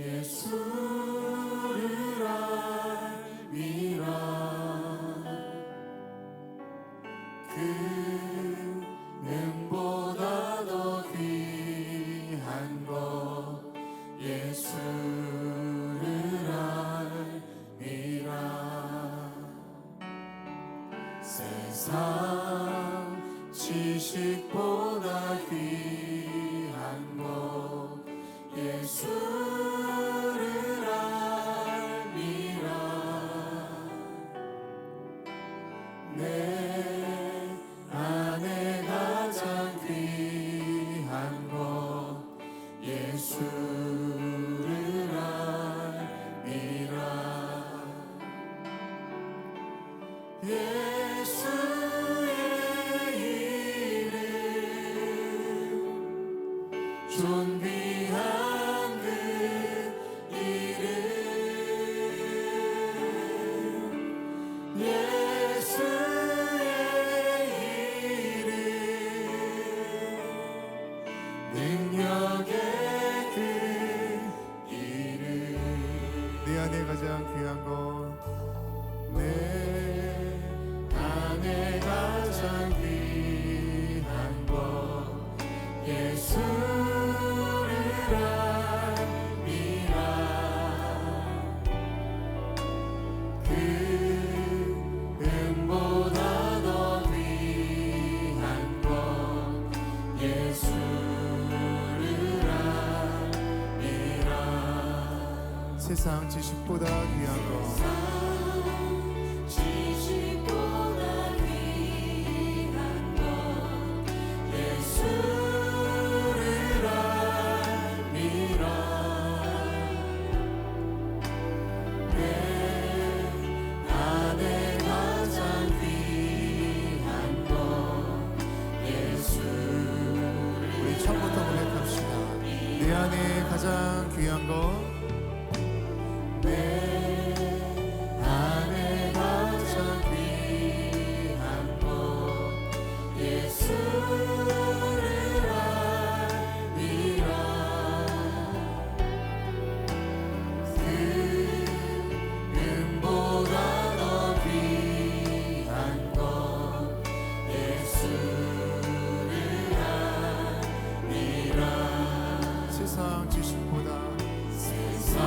예수를 알미라. 그 능보다 더 귀한 것 예수를 알미라. 세상 지식보다 귀한 것 예수를 알미라. 내 안에 가장 귀한 것 예수를 알미라. 예수의 이름 존귀한 그 이름. 예수의 이름 능력의 그 이름. 내 안에 가장 귀한 것, 내 안에 가장 귀한 것 예수를 알미라. 그 은보다 더 귀한 것 예수를 알미라. 세상 지식보다 귀한 것, 지식보다 귀한 것 예수를 알미라. 내 안에 가장 귀한 것 예수를. 우리 처음부터 고백합시다. 내 안에 가장 귀한 것, 내 안에 가장 귀한 것 예수를 알미라. 그 은보다 더 귀한 것 예수를 알미라. 세상 지식보다 세상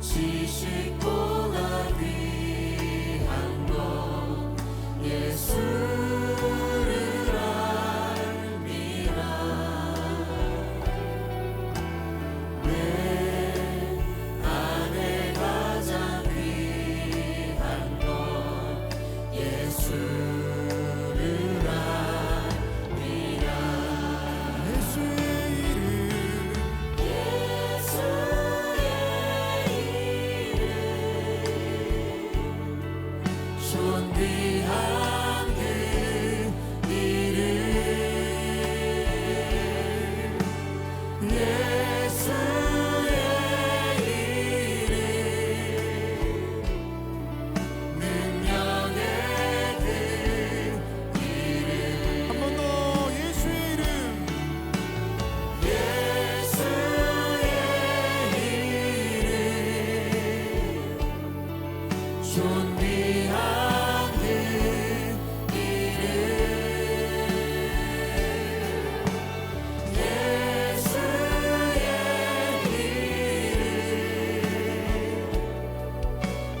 지식보다 귀한 것 예수를 알미라. 내 안에 가장 귀한 것 예수를 알미라. 예수의 이름 예수의 이름 존귀한 그 이름. 예수의 이름 능력의 그 이름. 한 번 더 예수의 이름 예수의 이름 존귀한 그 이름. 예수의 이름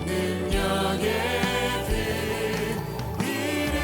능력의 그 이름.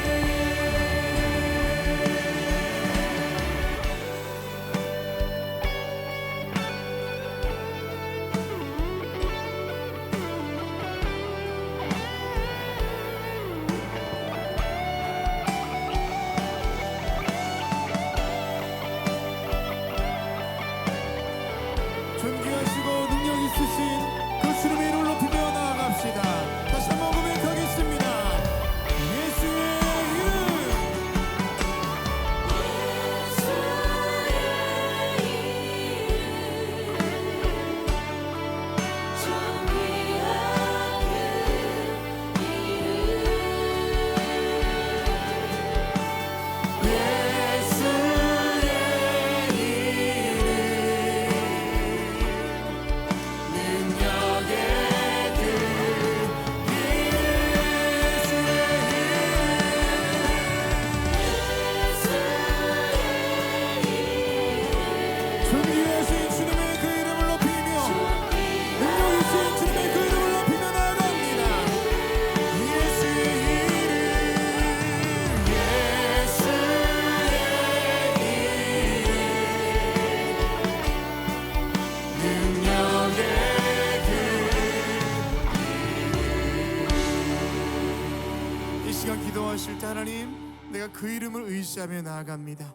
기도하실 때 하나님, 내가 그 이름을 의지하며 나아갑니다.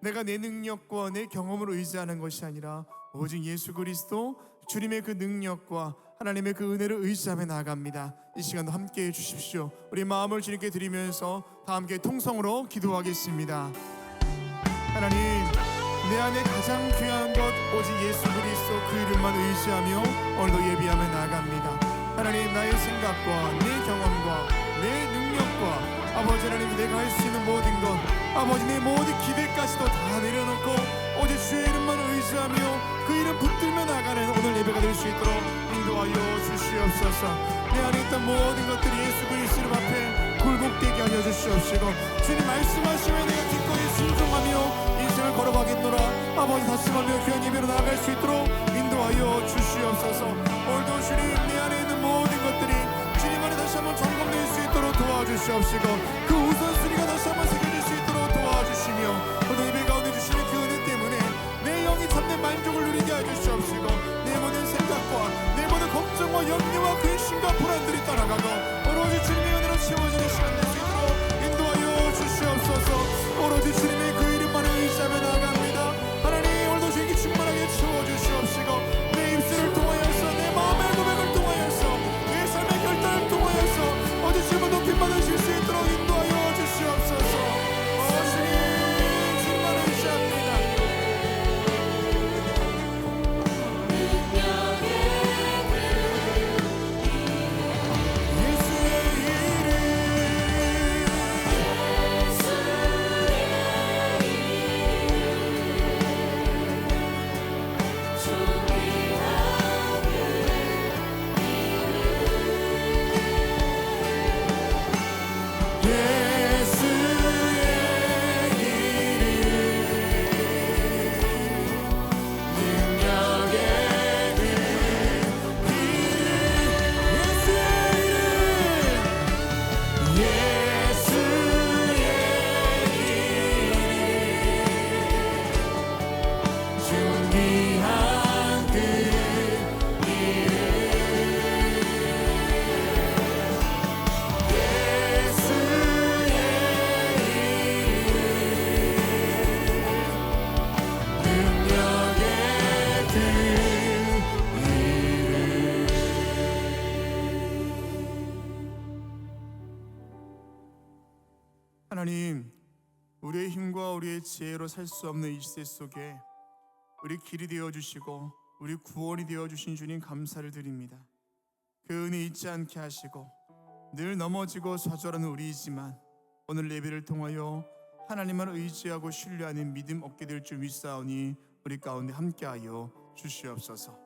내가 내 능력과 내 경험으로 의지하는 것이 아니라 오직 예수 그리스도 주님의 그 능력과 하나님의 그 은혜를 의지하며 나아갑니다. 이 시간도 함께해 주십시오. 우리 마음을 주님께 드리면서 다 함께 통성으로 기도하겠습니다. 하나님, 내 안에 가장 귀한 것 오직 예수 그리스도 그 이름만 의지하며 오늘도 예비하며 나아갑니다. 하나님, 나의 생각과 내 경험과 내 능력과 아버지 하나님, 내가 할 수 있는 모든 것, 아버지 내 모든 기대까지도 다 내려놓고 오직 주의 이름만 의지하며 그 이름 붙들며 나가는 오늘 예배가 될 수 있도록 인도하여 주시옵소서. 내 안에 있던 모든 것들이 예수 그리스도 이름 앞에 굴복되게 하여 주시옵시고, 주님 말씀하시면 내가 기꺼이 순종하며 인생을 걸어가겠노라. 아버지 다짐하며 귀한 예배로 나아갈 수 있도록 인도하여 주시옵소서. 오늘도 주님, 내 안에 있는 모든 것들이 주님 안에 다시 한번 점검될 수 있도록 도와주시옵시고, 그 우선순위가 다시 한번 새겨질 수 있도록 도와주시며, 오늘 예배 가운데 주시는 그 은혜 때문에 내 영이 참된 만족을 누리게 해주시옵시고, 내 모든 생각과 내 모든 걱정과 염려와 근심과 불안들이 떠나가고 오로지 주님의 은혜로 채워지는 시간 될 수 있도록 인도하여 주시옵소서. 오로지 주님의 그 이름만을 의지하며 나아갑니다. 하나님, 오늘도 주님께 충만하게 채워주시옵시고, 내 입술을 통하여서 내 마음의 고백을 통하여서 내 삶의 결단을 통하여서 어디 주님을 높임 받으실 수 있도록 인도하여 주시옵소서. 주님, 주님만 의지합니다. 하나님, 우리의 힘과 우리의 지혜로 살 수 없는 이 시대 속에 우리 길이 되어주시고 우리 구원이 되어주신 주님 감사를 드립니다. 그 은혜 잊지 않게 하시고, 늘 넘어지고 좌절하는 우리이지만 오늘 예배를 통하여 하나님만 의지하고 신뢰하는 믿음 얻게 될 줄 믿사오니 우리 가운데 함께하여 주시옵소서.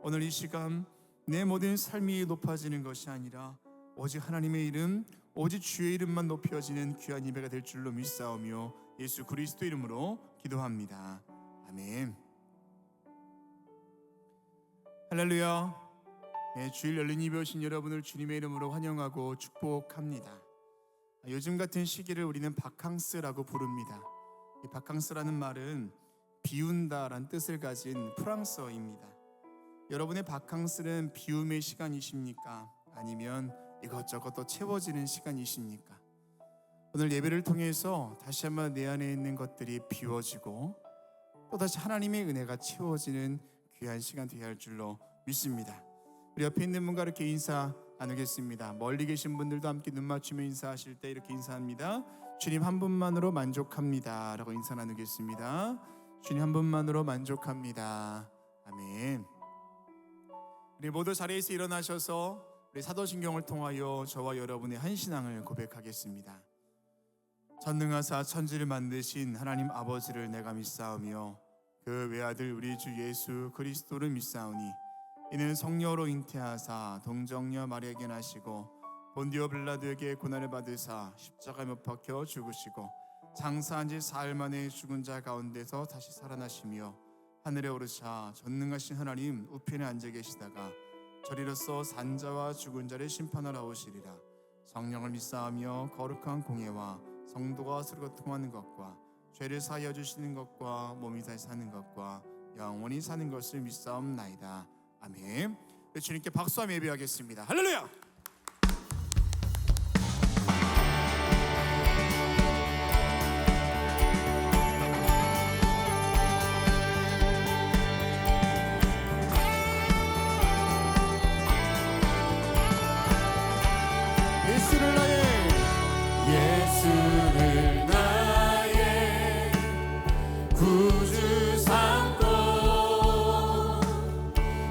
오늘 이 시간 내 모든 삶이 높아지는 것이 아니라 오직 하나님의 이름, 오직 주의 이름만 높여지는 귀한 예배가 될 줄로 믿사오며 예수 그리스도 이름으로 기도합니다. 아멘. 할렐루야. 주일 열린 예배 오신 여러분을 주님의 이름으로 환영하고 축복합니다. 요즘 같은 시기를 우리는 바캉스라고 부릅니다. 이 바캉스라는 말은 비운다라는 뜻을 가진 프랑스어입니다. 여러분의 바캉스는 비움의 시간이십니까? 아니면 이것저것 또 채워지는 시간이십니까? 오늘 예배를 통해서 다시 한번 내 안에 있는 것들이 비워지고 또 다시 하나님의 은혜가 채워지는 귀한 시간 되어야 할 줄로 믿습니다. 우리 옆에 있는 분과 이렇게 인사 나누겠습니다. 멀리 계신 분들도 함께 눈 맞추며 인사하실 때 이렇게 인사합니다. 주님 한 분만으로 만족합니다 라고 인사 나누겠습니다. 주님 한 분만으로 만족합니다. 아멘. 우리 모두 자리에서 일어나셔서 우리 사도신경을 통하여 저와 여러분의 한 신앙을 고백하겠습니다. 전능하사 천지를 만드신 하나님 아버지를 내가 믿사오며 그 외아들 우리 주 예수 그리스도를 믿사오니 이는 성령으로 잉태하사 동정녀 마리아에게 나시고 본디오 빌라도에게 고난을 받으사 십자가에 못 박혀 죽으시고 장사한 지 사흘 만에 죽은 자 가운데서 다시 살아나시며 하늘에 오르사 전능하신 하나님 우편에 앉아 계시다가 저리로서 산자와 죽은 자를 심판하러 오시리라. 성령을 믿사하며 거룩한 공예와 성도가 서로 통하는 것과 죄를 사하여 주시는 것과 몸이 다시 사는 것과 영원히 사는 것을 믿사옵나이다. 아멘. 주님께 박수하며 예배하겠습니다. 할렐루야.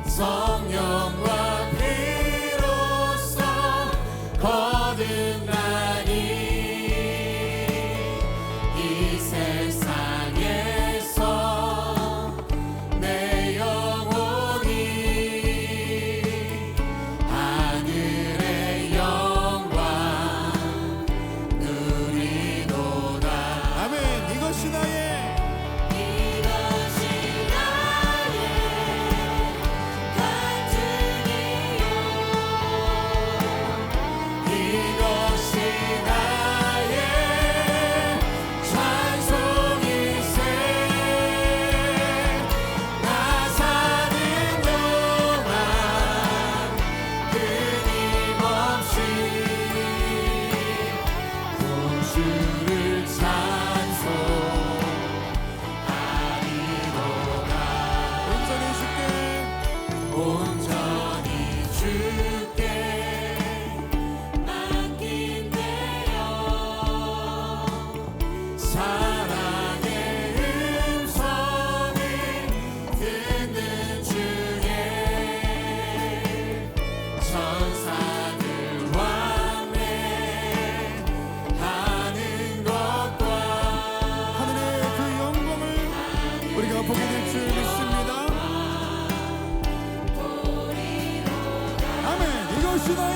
성령과 피로써 거듭나니 이 세상에서 내 영혼이 하늘의 영광 누리도다. 아멘. 이것이 나의 이것이 나의 찬송일세. 나 사는 동안 끊임없이 구주를 찬송하리로다. 온전히 주께 온전히 주께 맡긴대요. 사랑의 음성을 듣는 중에 천사들 왕래하는 것과 하늘의 그 영광을 우리가 보게 될 줄 믿습니다. 아멘. 이것이 나의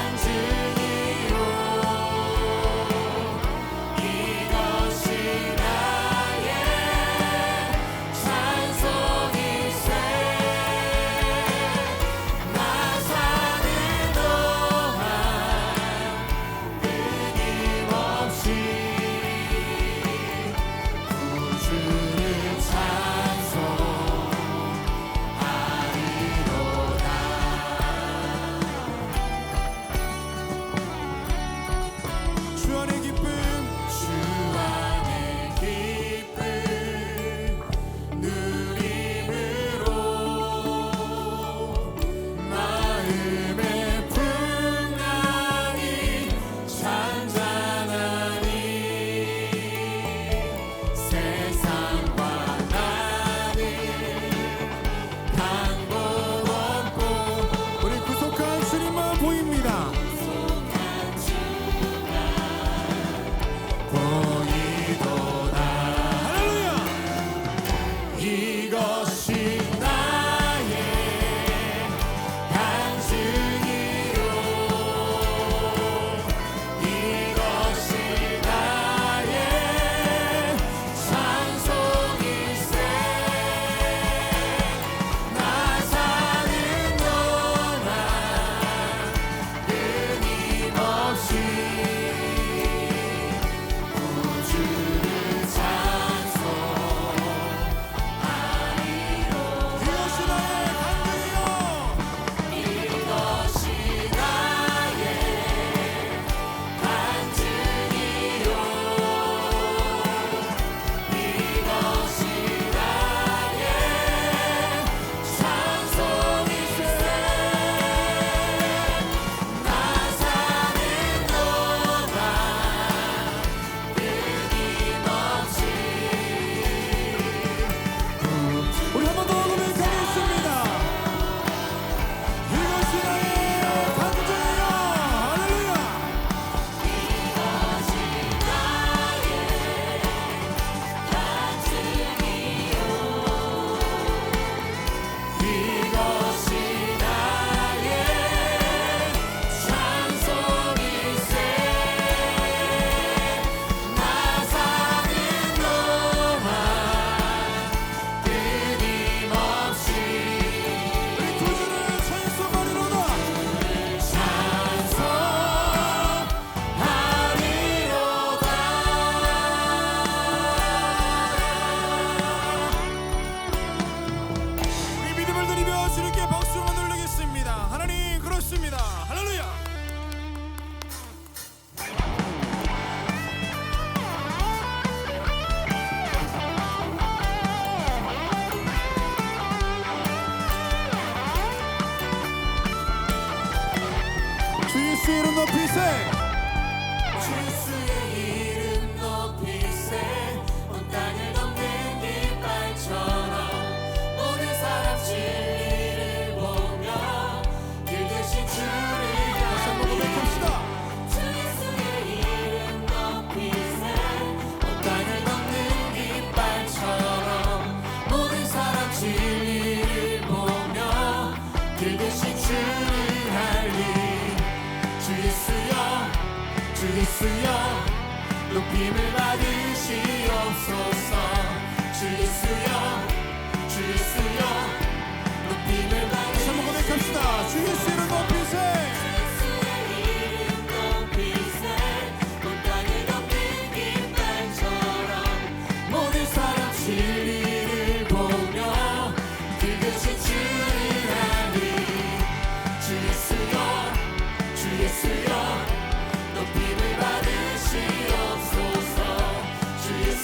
간증이요. 이것이 나의 찬송일세. 나 사는 동안 끊임없이 구주를 찬송하리로다.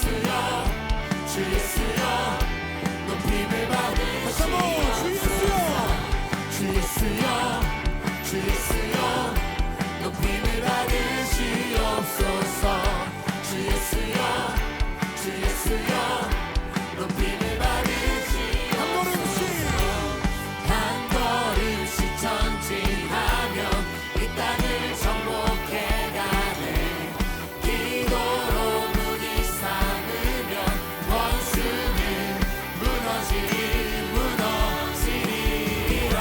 예수여 주 예수여 높임을 받으시옵소서 다시 한번 주 예수여 주 예수여 주 예수여 높임을 받으시옵소서 주 예수여 주 예수여 높임을 받으시옵소서 한 걸음씩 한 걸음씩 전진하며 이 땅을 정복해 가네 기도로 무기 삼으면 원수는 무너지리라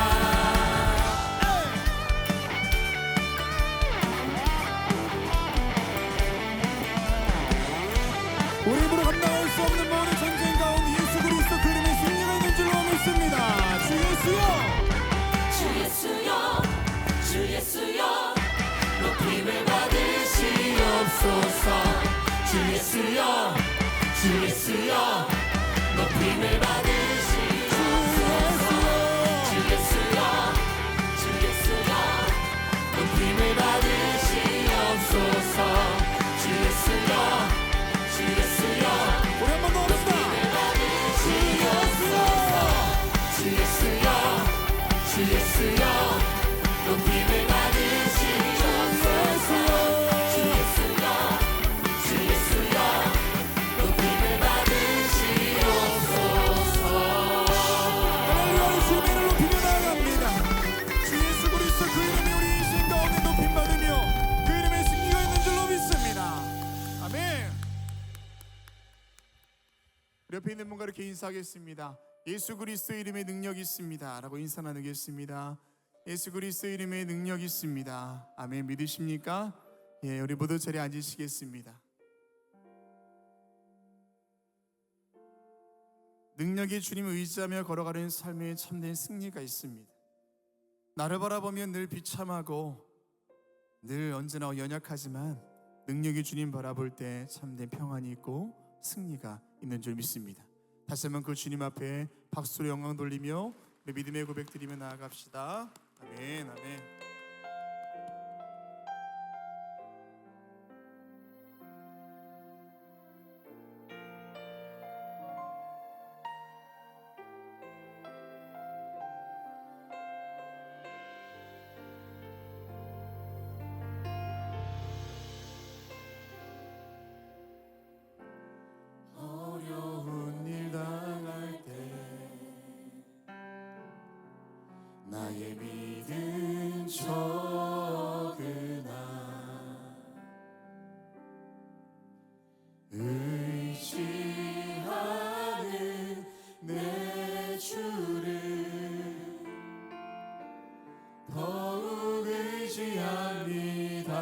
우리 입으로 감당할 수 없는 모든 전쟁 가운데 예수 그리스도 그 이름의 승리가 있는 줄로 믿습니다. 주 예수여 주 예수여 주 예수여 높임을 받으시옵소서 주 예수여 주 예수여 높임을 받으시옵소서 주 예수여 주 예수여 높임을 받으시옵소서 주 예수여 주 예수여 우리 한 번 더 합시다. 주 예수여 주 예수여 높임을 받으시옵소서 주 예수여 주 예수여 높임을 받으시옵소서 할렐루야 주의 이름을 높이며 나아갑니다. 주 예수 그리스도 그 이름이 우리 인생 가운데 높임받으며 그 이름의 승리가 있는 줄로 믿습니다. 아멘. 우리 옆에 있는 분과 이렇게 인사하겠습니다. 예수 그리스도 이름의 능력이 있습니다 라고 인사 나누겠습니다. 예수 그리스도 이름의 능력이 있습니다. 아멘. 믿으십니까? 예, 우리 모두 자리에 앉으시겠습니다. 능력의 주님을 의지하며 걸어가는 삶에 참된 승리가 있습니다. 나를 바라보면 늘 비참하고 늘 언제나 연약하지만 능력의 주님 바라볼 때 참된 평안이 있고 승리가 있는 줄 믿습니다. 다시 한번 그 주님 앞에 박수로 영광 돌리며 우리 믿음의 고백 드리며 나아갑시다. 아멘 아멘. 어려운 일 당할 때 나의 믿음 적으나 의지하는 내 주를 더욱 의지합니다.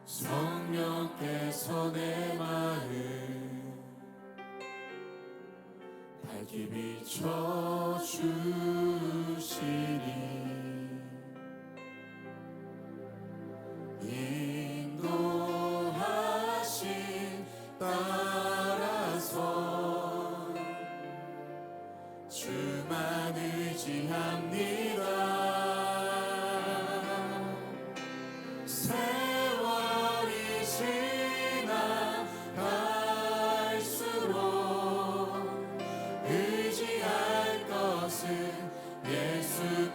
성령께서 내 마음 밝게 비춰주시니 인도하심 따라서 주만 의지합니다. 세월이 지나갈수록 의지할 것은 예수뿐일세.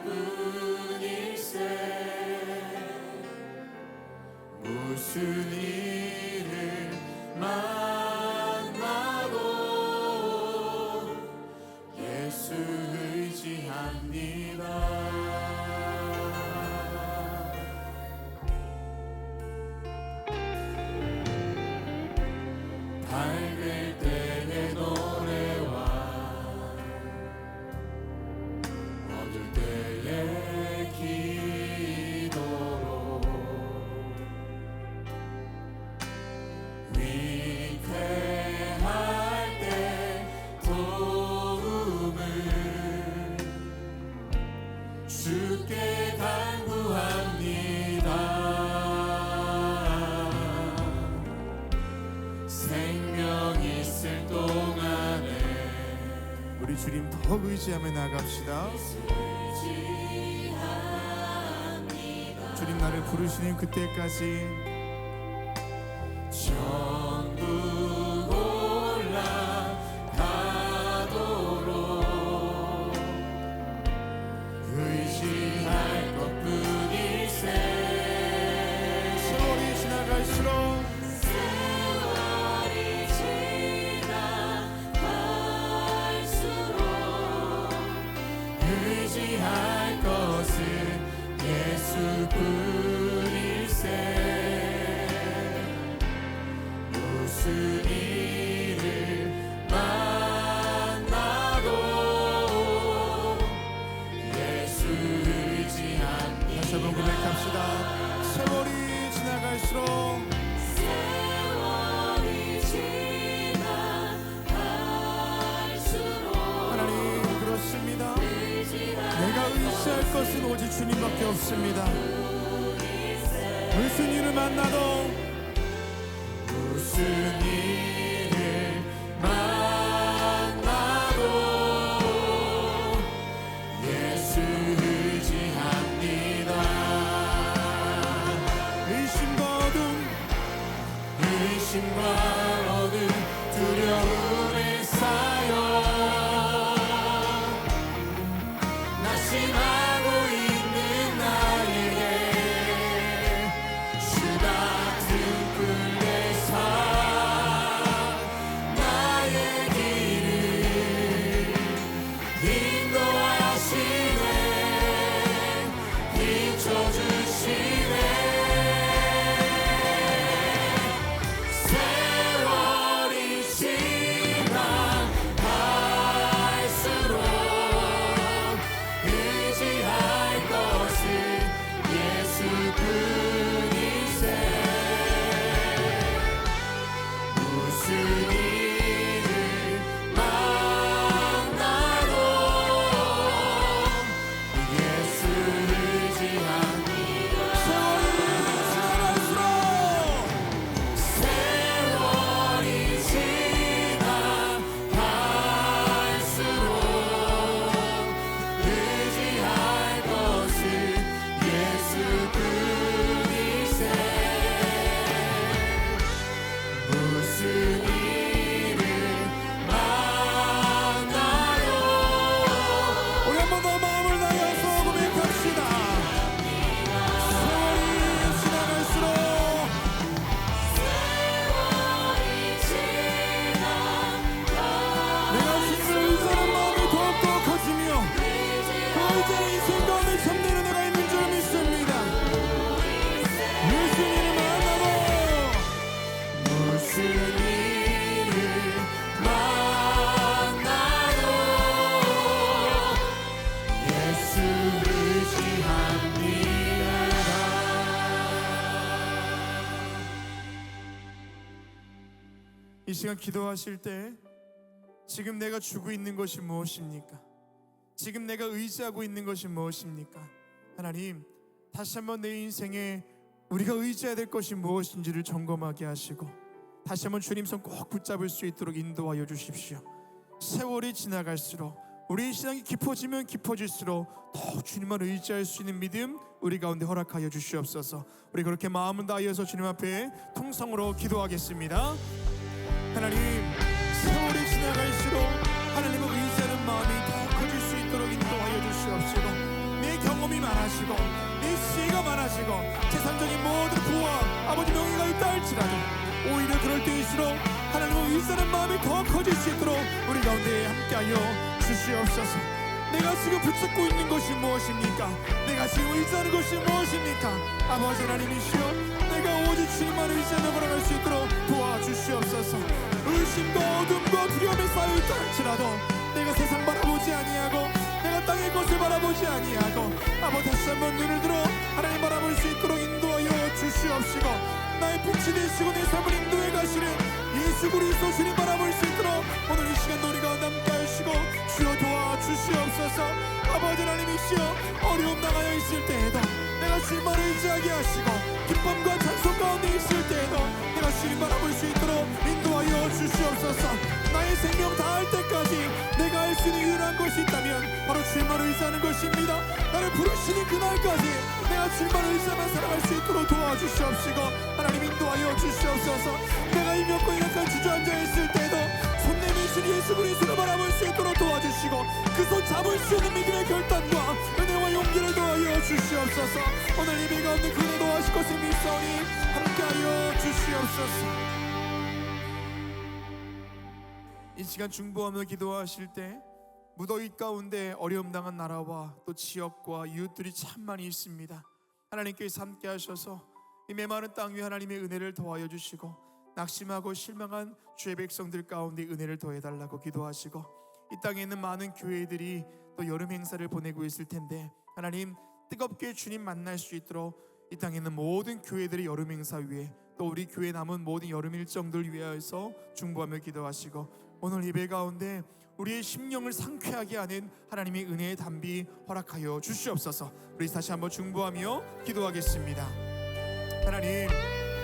무슨 일을 만나도 예수 의지합니다. 밝을 때의 노래와 어두울 때의 기도로 위태할 때 도움을 주께 간구합니다. 생명 있을 동안에 우리 주님 더욱 의지하며 나아갑시다. 주님 나를 부르시는 그때까지 이를 만나도 예수 의지합니다. 다시 한번 고백합시다. 세월이 지나갈수록 하나님 그렇습니다. 내가 의지할 것은 오직 주님밖에 없습니다. 무슨 일을 만나도 무슨 일을 만나도 예수 의지합니다. 의심과 어둠 두려움에 쌓여 낙심하고 있는 나에게 주 같은 꿀에서 나의 길을 인도하시네 비춰주시네. 세월이 지나갈수록 의지할 것은 예수뿐이세. 무슨 일을 만나도 예수 의지합니다. 세월이 지나갈수록 의지할 것은 예수뿐이세. 무슨 일을 만나도 우리 한 번 더 마음을 다해서 고백합시다. 세월이 지나갈수록 내가 주님을 의지하는 마음이 더욱더 커지며 그 의지는 인생 가운데 참되는 내가 있는 줄 믿습니다. 무슨 일을 만나도 무슨 일을 만나도 예수 의지합니다. 이 시간 기도하실 때 지금 내가 주고 있는 것이 무엇입니까? 지금 내가 의지하고 있는 것이 무엇입니까? 하나님, 다시 한번 내 인생에 우리가 의지해야 될 것이 무엇인지를 점검하게 하시고 다시 한번 주님 손 꼭 붙잡을 수 있도록 인도하여 주십시오. 세월이 지나갈수록 우리의 신앙이 깊어지면 깊어질수록 더욱 주님만 의지할 수 있는 믿음 우리 가운데 허락하여 주시옵소서. 우리 그렇게 마음을 다하여서 주님 앞에 통성으로 기도하겠습니다. 하나님, 세월이 지나갈수록 하나님을 의지하는 마음이 더 커질 수 있도록 인도하여 주시옵시고 내 경험이 많아지고 내 지혜가 많아지고 세상적인 모든 부와 아버지 명예가 있다 할지라도 오히려 그럴 때일수록 하나님을 의지하는 마음이 더 커질 수 있도록 우리 가운데 함께하여 주시옵소서. 내가 지금 붙잡고 있는 것이 무엇입니까? 내가 지금 의지하는 것이 무엇입니까? 아버지 하나님이시여, 내가 오직 주님만 의지하며 걸어갈 수 있도록 도와주시옵소서. 의심과 어둠과 두려움에 쌓여있다 할지라도 내가 세상 바라보지 아니하고 내가 땅의 것을 바라보지 아니하고 아버지 다시 한번 눈을 들어 하나님 바라볼 수 있도록 인도하여 주시옵시고 나의 빛이 되시고 내 삶을 인도해 가시는 예수 그리스도 주님 바라볼 수 있도록 오늘 이 시간 우리 가운데 함께 하시고 주여 도와주시옵소서. 아버지 하나님이시여, 어려움 당하여 있을 때에도 내가 주님만 의지하게 하시고 기쁨과 찬송 가운데 있을 때에도 내가 주님 바라볼 수 있도록 인도하여 주시옵소서. 나의 생명 다할 때까지 내가 할 수 있는 유일한 것이 있다면 바로 주님만 의지하는 것입니다. 나를 부르시는 그날까지 내가 주님만 의지하며 살아갈 수 있도록 도와주시옵시고 하나님 인도하여 주시옵소서. 내가 이 몇번 약간 주저앉아 있을 때에도 손 내미신 예수 그리스도를 바라볼 수 있도록 도와주시고 그 손 잡을 수 있는 믿음의 결단과 은혜와 용기를 도와여 주시옵소서. 오늘 예배 가운데 그 은혜 도와하실 것을 믿사오니 함께하여 주시옵소서. 이 시간 중보하며 기도하실 때 무더위 가운데 어려움 당한 나라와 또 지역과 이웃들이 참 많이 있습니다. 하나님께서 함께 하셔서 이 메마른 땅 위에 하나님의 은혜를 더하여 주시고 낙심하고 실망한 주의 백성들 가운데 은혜를 더해달라고 기도하시고, 이 땅에 있는 많은 교회들이 또 여름 행사를 보내고 있을 텐데 하나님, 뜨겁게 주님 만날 수 있도록 이 땅에 있는 모든 교회들의 여름 행사 위에 또 우리 교회 남은 모든 여름 일정들 위하여서 중보하며 기도하시고, 오늘 예배 가운데 우리의 심령을 상쾌하게 하는 하나님의 은혜의 담비 허락하여 주시옵소서. 우리 다시 한번 중보하며 기도하겠습니다. 하나님,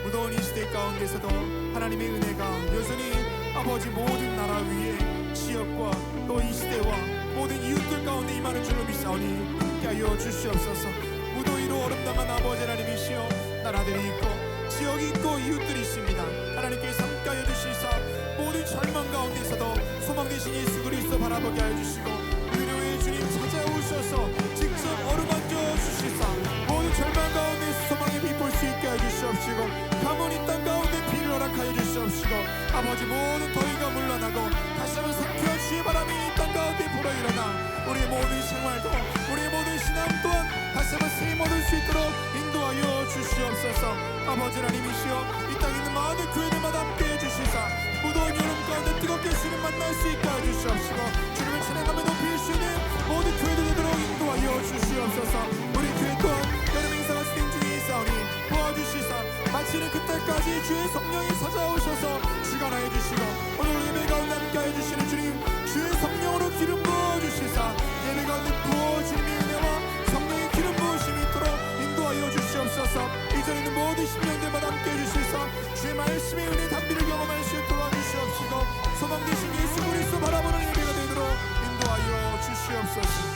무더운 이 시대 가운데서도 하나님의 은혜가 여전히 아버지 모든 나라 위에 지역과 또 이 시대와 모든 이웃들 가운데 임하는 줄로 믿사오니 함께하여 주시옵소서. 무더위로 얼음당한 아버지 하나님이시여, 나라들이 있고 지역이 있고 이웃들이 있습니다. 하나님께서 함께하여 주시사 모든 절망 가운데서도 소망 되신 예수 그리스도 바라보게 하여 주시고, 위로의 주님 찾아오셔서 직접 어루만져 주시사 모든 절망 가운데서 소망의 빛 볼 수 있게 하여 주시옵시고, 가문 이 땅 가운데 비를 허락하여 주시옵시고, 아버지 모든 더위가 물러나고 다시 한번 상쾌한 주의 바람이 이 땅 가운데 불어 일어나 우리의 모든 생활도 우리의 모든 신앙 또한 다시 한번 세임 얻을 수 있도록 인도하여 주시옵소서. 아버지 하나님이시여, 이 땅에 있는 많은 교회들마다 함께해 주시사 무더운 여름 가운데 뜨겁게 주님 만날 수 있게 하여 주시옵시고, 주님을 찬양하며 높일 수 있는 모든 교회들 되도록 인도하여 주시옵소서. 우리 교회 또한 여름 행사가 진행 중에 있사오니 도와주시사 마치는 그때까지 주의 성령이 찾아오셔서 주관하여 주시고, 오늘 예배 가운데 함께하여 주시는 주님, 주의 성령으로 기름 부어주시사 예배 가운데 부어 주님의 은혜와 성령의 기름 부으심이 있도록 인도하여 주시옵소서. 이전에 있는 모든 심령들마다 함께해 주시사 주의 말씀의 은혜 담비를 경험할 수 있도록 주시옵시고, 소망 되신 예수 그리스도 바라보는 예배가 되도록 인도하여 주시옵소서.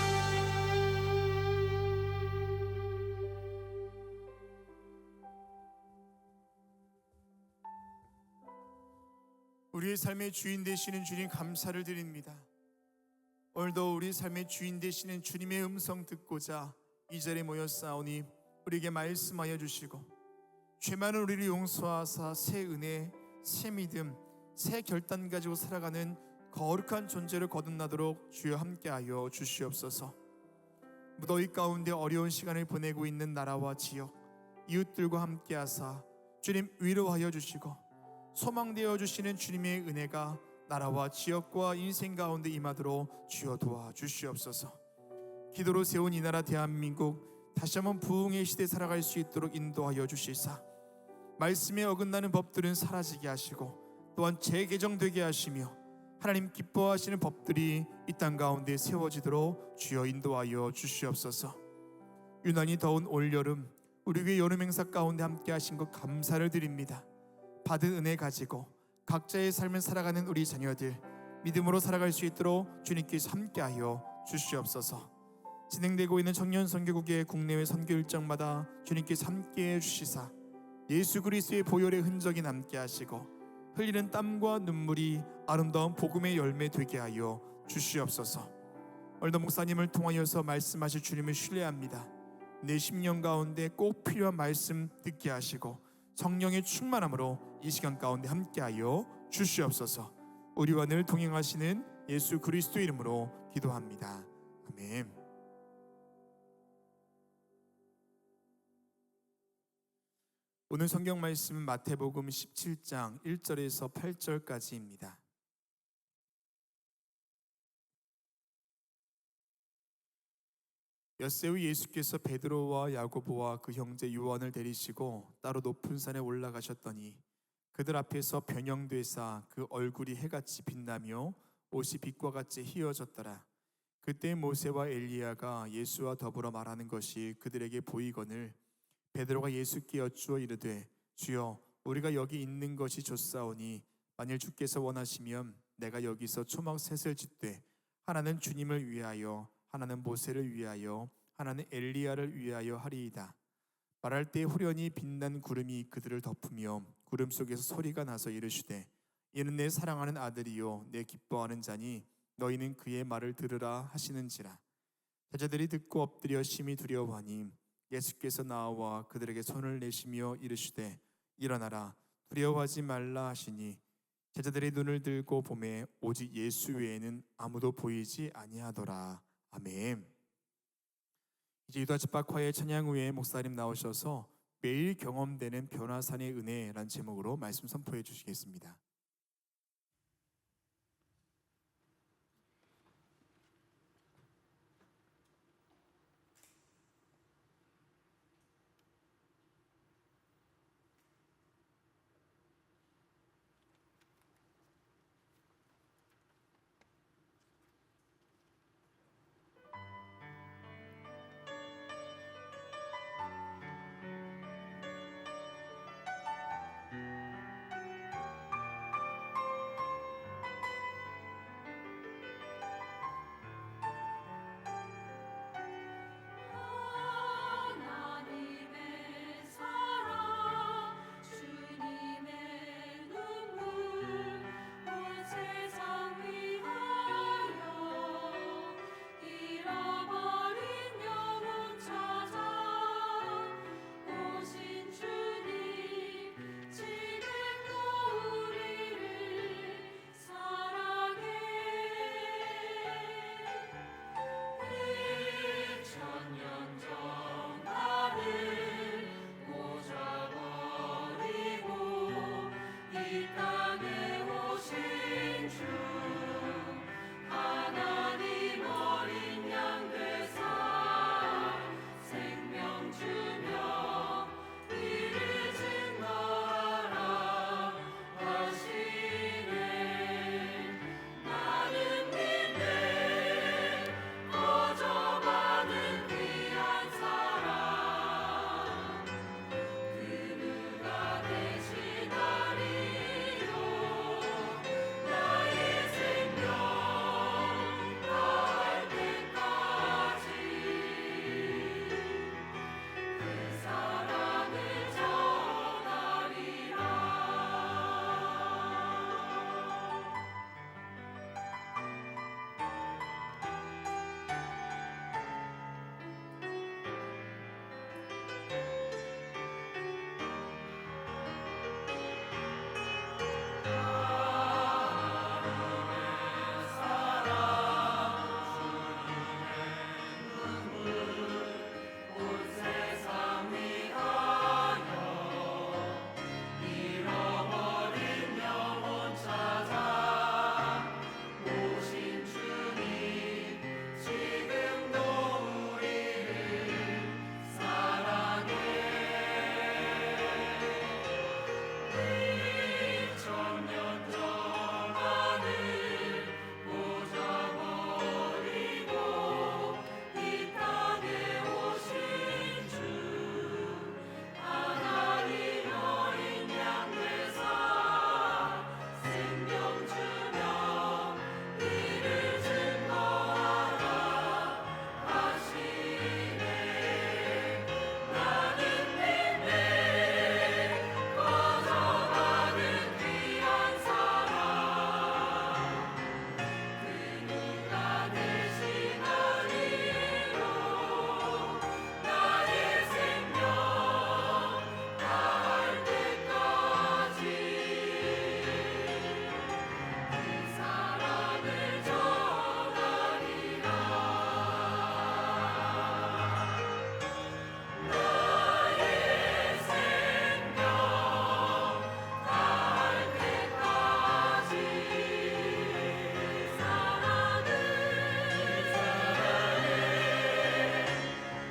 우리의 삶의 주인 되시는 주님 감사를 드립니다. 오늘도 우리 삶의 주인 되시는 주님의 음성 듣고자 이 자리에 모였사오니 우리에게 말씀하여 주시고, 죄 많은 우리를 용서하사 새 은혜, 새 믿음, 새 결단 가지고 살아가는 거룩한 존재를 거듭나도록 주여 함께하여 주시옵소서. 무더위 가운데 어려운 시간을 보내고 있는 나라와 지역, 이웃들과 함께하사 주님 위로하여 주시고, 소망되어 주시는 주님의 은혜가 나라와 지역과 인생 가운데 임하도록 주여 도와주시옵소서. 기도로 세운 이 나라 대한민국 다시 한번 부흥의 시대에 살아갈 수 있도록 인도하여 주시사 말씀에 어긋나는 법들은 사라지게 하시고, 또한 재개정되게 하시며 하나님 기뻐하시는 법들이 이 땅 가운데 세워지도록 주여 인도하여 주시옵소서. 유난히 더운 올여름 우리 교회 여름 행사 가운데 함께 하신 것 감사를 드립니다. 받은 은혜 가지고 각자의 삶을 살아가는 우리 자녀들 믿음으로 살아갈 수 있도록 주님께서 함께하여 주시옵소서. 진행되고 있는 청년 선교국의 국내외 선교 일정마다 주님께서 함께해 주시사 예수 그리스도의 보혈의 흔적이 남게 하시고, 흘리는 땀과 눈물이 아름다운 복음의 열매 되게 하여 주시옵소서. 오늘도 목사님을 통하여서 말씀하실 주님을 신뢰합니다. 내 심령 가운데 꼭 필요한 말씀 듣게 하시고 성령의 충만함으로 이 시간 가운데 함께하여 주시옵소서. 우리와 늘 동행하시는 예수 그리스도 이름으로 기도합니다. 아멘. 오늘 성경 말씀은 마태복음 17장 1절에서 8절까지입니다. 엿새 후 예수께서 베드로와 야고보와 그 형제 요한을 데리시고 따로 높은 산에 올라가셨더니 그들 앞에서 변형되사 그 얼굴이 해같이 빛나며 옷이 빛과 같이 희어졌더라. 그때 모세와 엘리야가 예수와 더불어 말하는 것이 그들에게 보이거늘 베드로가 예수께 여쭈어 이르되 주여, 우리가 여기 있는 것이 좋사오니 만일 주께서 원하시면 내가 여기서 초막 셋을 짓되 하나는 주님을 위하여, 하나는 모세를 위하여, 하나는 엘리야를 위하여 하리이다. 말할 때 후련히 빛난 구름이 그들을 덮으며 구름 속에서 소리가 나서 이르시되 이는 내 사랑하는 아들이요 내 기뻐하는 자니 너희는 그의 말을 들으라 하시는지라. 제자들이 듣고 엎드려 심히 두려워하니 예수께서 나와 그들에게 손을 내시며 이르시되 일어나라 두려워하지 말라 하시니 제자들이 눈을 들고 보매 오직 예수 외에는 아무도 보이지 아니하더라. 아멘. 이제 유다집합과의 찬양 후에 목사님 나오셔서 매일 경험되는 변화산의 은혜라는 제목으로 말씀 선포해 주시겠습니다. 하나님의 사랑 주님의 눈물 온 세상 위하여 잃어버린 영혼 찾아 오신 주님 지금도 우리를 사랑해 2000년 전 나를 꽂아버리고 이 땅에 오신 주 하나님 어린 양 되사 생명 주며 이를 증거하라 하시네 나는 믿네 거저받은 귀한 사랑 그 누가 대신하리요 나의 생명 다할 때까지 그 사랑을 전하리라 온 세상 위하여 잃어버린 영혼 찾아 오신 주님 지금도 우리를 사랑해 2000년 전 하늘 꽂아버리고 이 땅에 오신 주 하나님 어린 양 되사 생명 주며 이를 증거하라 하시네 나는 믿네 거저받은 귀한 사랑 그 누가 대신하리요 나의 생명 다할 때까지 그 사랑을 전하리라 나의 생명 다할 때까지 사랑을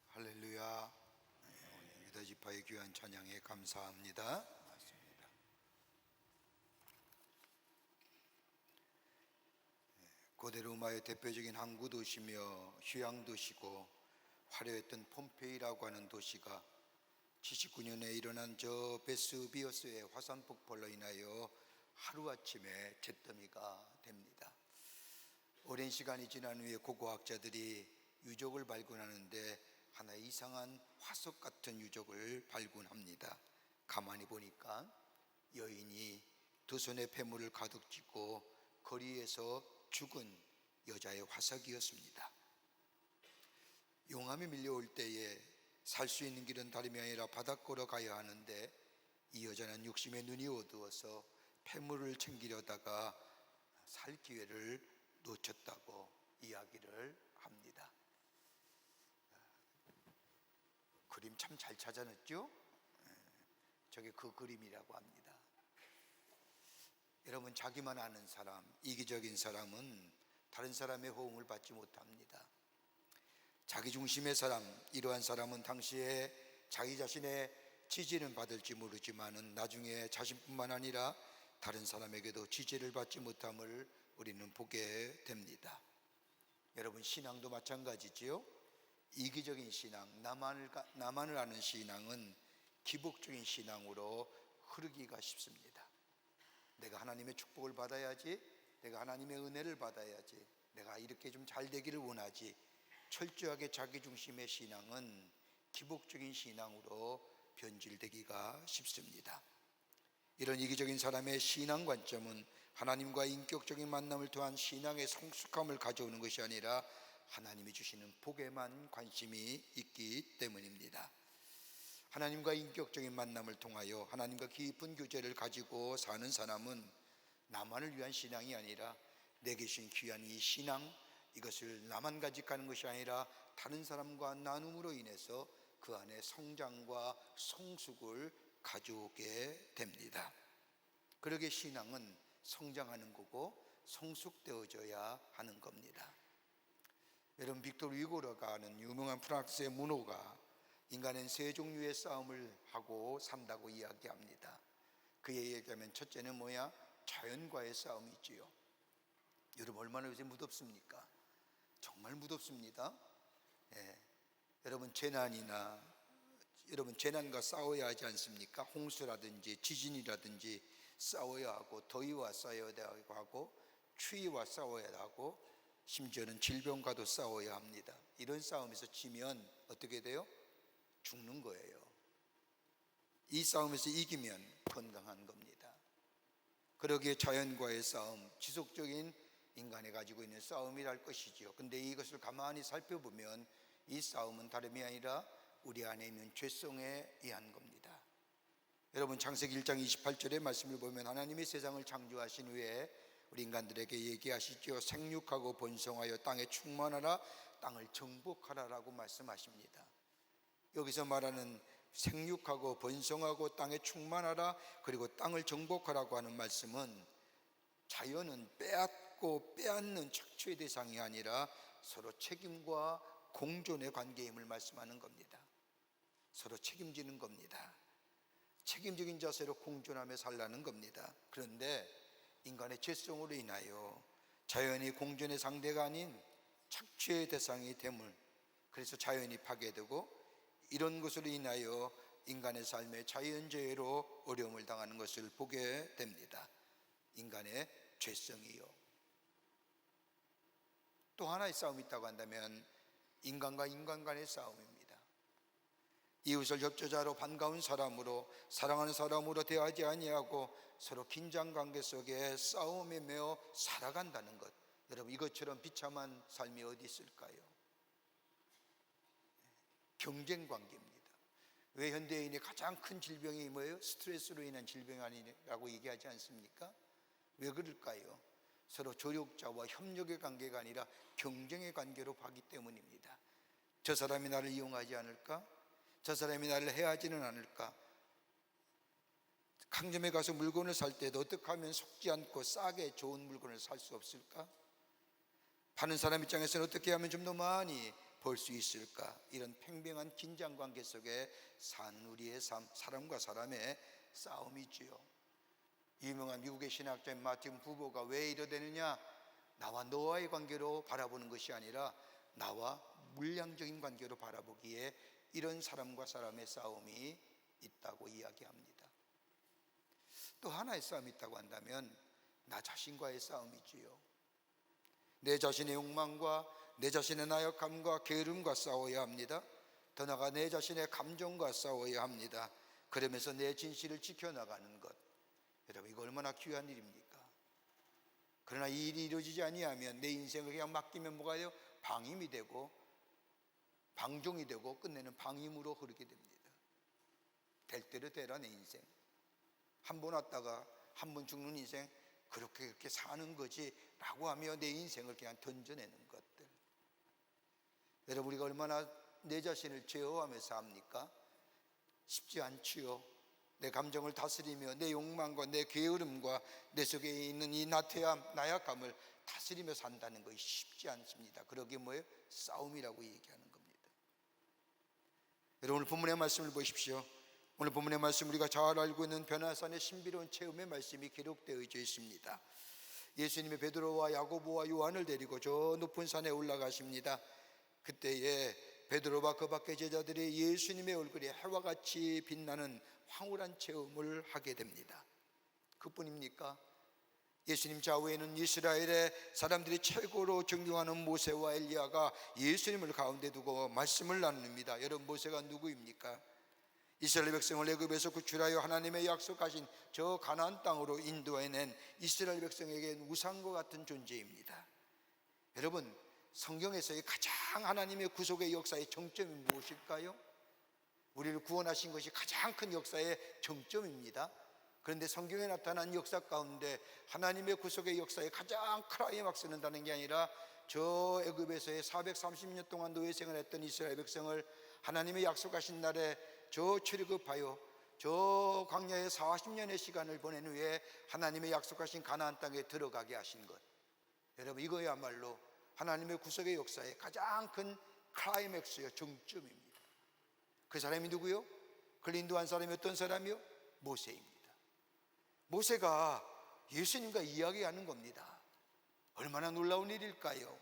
할렐루야. 오늘 유다지파의 귀한 찬양에 감사합니다. 맞습니다. 고대 로마의 대표적인 항구 도시며 휴양 도시고 화려했던 폼페이라고 하는 도시가 79년에 일어난 저 베스비어스의 화산 폭발로 인하여 하루아침에 잿더미가 됩니다. 오랜 시간이 지난 후에 고고학자들이 유적을 발견하는데 하나의 이상한 화석 같은 유적을 발견합니다. 가만히 보니까 여인이 두 손에 폐물을 가득 쥐고 거리에서 죽은 여자의 화석이었습니다. 용암이 밀려올 때에 살 수 있는 길은 다름이 아니라 바닷가로 가야 하는데 이 여자는 욕심에 눈이 어두워서 폐물을 챙기려다가 살 기회를 놓쳤다고 이야기를 합니다. 그림 참 잘 찾아냈죠? 저게 그 그림이라고 합니다. 여러분, 자기만 아는 사람, 이기적인 사람은 다른 사람의 호응을 받지 못합니다. 자기 중심의 사람, 이러한 사람은 당시에 자기 자신의 지지는 받을지 모르지만은 나중에 자신뿐만 아니라 다른 사람에게도 지지를 받지 못함을 우리는 보게 됩니다. 여러분, 신앙도 마찬가지지요. 이기적인 신앙, 나만을 아는 신앙은 기복적인 신앙으로 흐르기가 쉽습니다. 내가 하나님의 축복을 받아야지, 내가 하나님의 은혜를 받아야지, 내가 이렇게 좀 잘 되기를 원하지. 철저하게 자기 중심의 신앙은 기복적인 신앙으로 변질되기가 쉽습니다. 이런 이기적인 사람의 신앙 관점은 하나님과 인격적인 만남을 통한 신앙의 성숙함을 가져오는 것이 아니라 하나님이 주시는 복에만 관심이 있기 때문입니다. 하나님과 인격적인 만남을 통하여 하나님과 깊은 교제를 가지고 사는 사람은 나만을 위한 신앙이 아니라 내게 주신 귀한 이 신앙, 이것을 나만 가져가는 것이 아니라 다른 사람과 나눔으로 인해서 그 안에 성장과 성숙을 가져오게 됩니다. 그러게 신앙은 성장하는 거고 성숙되어져야 하는 겁니다. 여러분, 빅토르 위고르가 하는 유명한 프랑스의 문호가 인간은 세 종류의 싸움을 하고 산다고 이야기합니다. 그에 얘기하면 첫째는 뭐야? 자연과의 싸움이지요. 여러분, 얼마나 요새 무덥습니까? 정말 무덥습니다. 여러분, 재난과 싸워야 하지 않습니까? 홍수라든지 지진이라든지 싸워야 하고, 더위와 싸워야 하고, 추위와 싸워야 하고, 심지어는 질병과도 싸워야 합니다. 이런 싸움에서 지면 어떻게 돼요? 죽는 거예요. 이 싸움에서 이기면 건강한 겁니다. 그러기에 자연과의 싸움, 지속적인 인간이 가지고 있는 싸움이랄 것이지요. 근데 이것을 가만히 살펴보면 이 싸움은 다름이 아니라 우리 안에 있는 죄성에 의한 겁니다. 여러분, 창세기 1장 28절의 말씀을 보면 하나님이 세상을 창조하신 후에 우리 인간들에게 얘기하시죠. 생육하고 번성하여 땅에 충만하라, 땅을 정복하라라고 말씀하십니다. 여기서 말하는 생육하고 번성하고 땅에 충만하라, 그리고 땅을 정복하라고 하는 말씀은 자연은 빼앗고 빼앗는 착취의 대상이 아니라 서로 책임과 공존의 관계임을 말씀하는 겁니다. 서로 책임지는 겁니다. 책임적인 자세로 공존하며 살라는 겁니다. 그런데 인간의 죄성으로 인하여 자연이 공존의 상대가 아닌 착취의 대상이 됨을, 그래서 자연이 파괴되고 이런 것으로 인하여 인간의 삶에 자연재해로 어려움을 당하는 것을 보게 됩니다. 인간의 죄성이요. 또 하나의 싸움이 있다고 한다면 인간과 인간 간의 싸움입니다. 이웃을 협조자로, 반가운 사람으로, 사랑하는 사람으로 대하지 아니하고 서로 긴장관계 속에 싸움에 매어 살아간다는 것. 여러분, 이것처럼 비참한 삶이 어디 있을까요? 경쟁관계입니다. 왜 현대인의 가장 큰 질병이 뭐예요? 스트레스로 인한 질병이 아니라고 얘기하지 않습니까? 왜 그럴까요? 서로 조력자와 협력의 관계가 아니라 경쟁의 관계로 가기 때문입니다. 저 사람이 나를 이용하지 않을까? 저 사람이 나를 해하지는 않을까? 강점에 가서 물건을 살 때도 어떻게 하면 속지 않고 싸게 좋은 물건을 살 수 없을까? 파는 사람 입장에서는 어떻게 하면 좀 더 많이 벌 수 있을까? 이런 팽팽한 긴장관계 속에 사는 우리의 삶, 사람과 사람의 싸움이지요. 유명한 미국의 신학자인 마틴 부버가 왜 이러되느냐? 나와 너와의 관계로 바라보는 것이 아니라 나와 물량적인 관계로 바라보기에 이런 사람과 사람의 싸움이 있다고 이야기합니다. 또 하나의 싸움이 있다고 한다면 나 자신과의 싸움이지요. 내 자신의 욕망과 내 자신의 나약함과 게으름과 싸워야 합니다. 더 나아가 내 자신의 감정과 싸워야 합니다. 그러면서 내 진실을 지켜나가는 것. 여러분, 이거 얼마나 귀한 일입니까? 그러나 이 일이 이루어지지 아니하면 내 인생을 그냥 맡기면 뭐가 돼요? 방임이 되고 방종이 되고 끝내는 방임으로 흐르게 됩니다. 될 대로 되라 내 인생. 한 번 왔다가 한 번 죽는 인생, 그렇게 사는 거지 라고 하며 내 인생을 그냥 던져내는 것들. 여러분, 우리가 얼마나 내 자신을 제어하면서 삽니까? 쉽지 않지요. 내 감정을 다스리며 내 욕망과 내 게으름과 내 속에 있는 이 나태함, 나약함을 다스리며 산다는 것이 쉽지 않습니다. 그러게 뭐예요? 싸움이라고 얘기하는 겁니다. 여러분, 오늘 본문의 말씀을 보십시오. 오늘 본문의 말씀, 우리가 잘 알고 있는 변화산의 신비로운 체험의 말씀이 기록되어 있습니다. 예수님이 베드로와 야고보와 요한을 데리고 저 높은 산에 올라가십니다. 그때에 베드로와 그 밖의 제자들이 예수님의 얼굴이 해와 같이 빛나는 황홀한 체험을 하게 됩니다. 그뿐입니까? 예수님 좌우에는 이스라엘의 사람들이 최고로 존경하는 모세와 엘리야가 예수님을 가운데 두고 말씀을 나눕니다. 여러분, 모세가 누구입니까? 이스라엘 백성을 애굽에서 구출하여 하나님의 약속하신 저 가나안 땅으로 인도해낸 이스라엘 백성에게는 우상과 같은 존재입니다. 여러분, 성경에서의 가장 하나님의 구속의 역사의 정점이 무엇일까요? 우리를 구원하신 것이 가장 큰 역사의 정점입니다. 그런데 성경에 나타난 역사 가운데 하나님의 구속의 역사의 가장 클라이막스는 다른 게 아니라 저 애굽에서의 430년 동안 노예 생활했던 이스라엘 백성을 하나님의 약속하신 날에 저 출애굽하여 저 광야에 40년의 시간을 보낸 후에 하나님의 약속하신 가나안 땅에 들어가게 하신 것. 여러분, 이거야말로 하나님의 구속의 역사의 가장 큰 클라이맥스요, 정점입니다. 그 사람이 누구요? 그를 인도한 사람이 어떤 사람이요? 모세입니다. 모세가 예수님과 이야기하는 겁니다. 얼마나 놀라운 일일까요?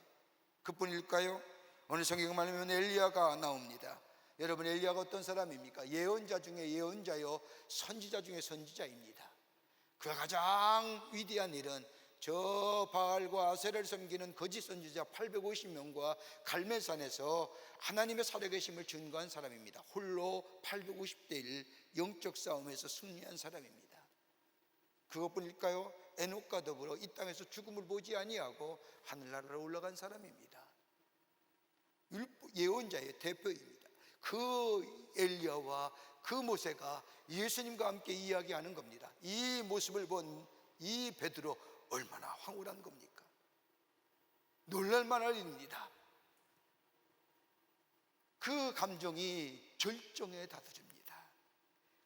그뿐일까요? 오늘 성경 말하면 엘리야가 나옵니다. 여러분, 엘리야가 어떤 사람입니까? 예언자 중에 예언자요, 선지자 중에 선지자입니다. 그가 가장 위대한 일은 저 바알과 아세라를 섬기는 거짓 선지자 850명과 갈멜산에서 하나님의 살아계심을 증거한 사람입니다. 홀로 850대1 영적 싸움에서 승리한 사람입니다. 그것뿐일까요? 에녹과 더불어 이 땅에서 죽음을 보지 아니하고 하늘나라로 올라간 사람입니다. 예언자의 대표입니다. 그 엘리야와 그 모세가 예수님과 함께 이야기하는 겁니다. 이 모습을 본 이 베드로, 얼마나 황홀한 겁니까? 놀랄만한 일입니다. 그 감정이 절정에 다다릅니다.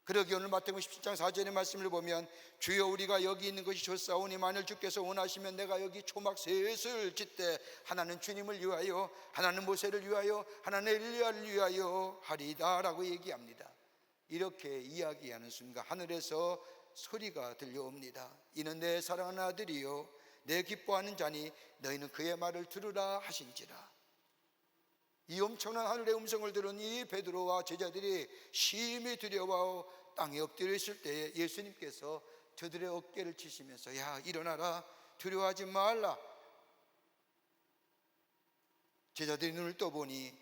그러기 오늘 마태복음 17장 4절의 말씀을 보면, 주여 우리가 여기 있는 것이 좋사오니 만일 주께서 원하시면 내가 여기 초막 셋을 짓되 하나는 주님을 위하여, 하나는 모세를 위하여, 하나는 엘리야를 위하여 하리다 라고 얘기합니다. 이렇게 이야기하는 순간 하늘에서 소리가 들려옵니다. 이는 내 사랑하는 아들이요 내 기뻐하는 자니 너희는 그의 말을 들으라 하신지라. 이 엄청난 하늘의 음성을 들은 이 베드로와 제자들이 심히 두려워 땅에 엎드려 있을 때에 예수님께서 저들의 어깨를 치시면서, 야, 일어나라, 두려워하지 말라. 제자들이 눈을 떠보니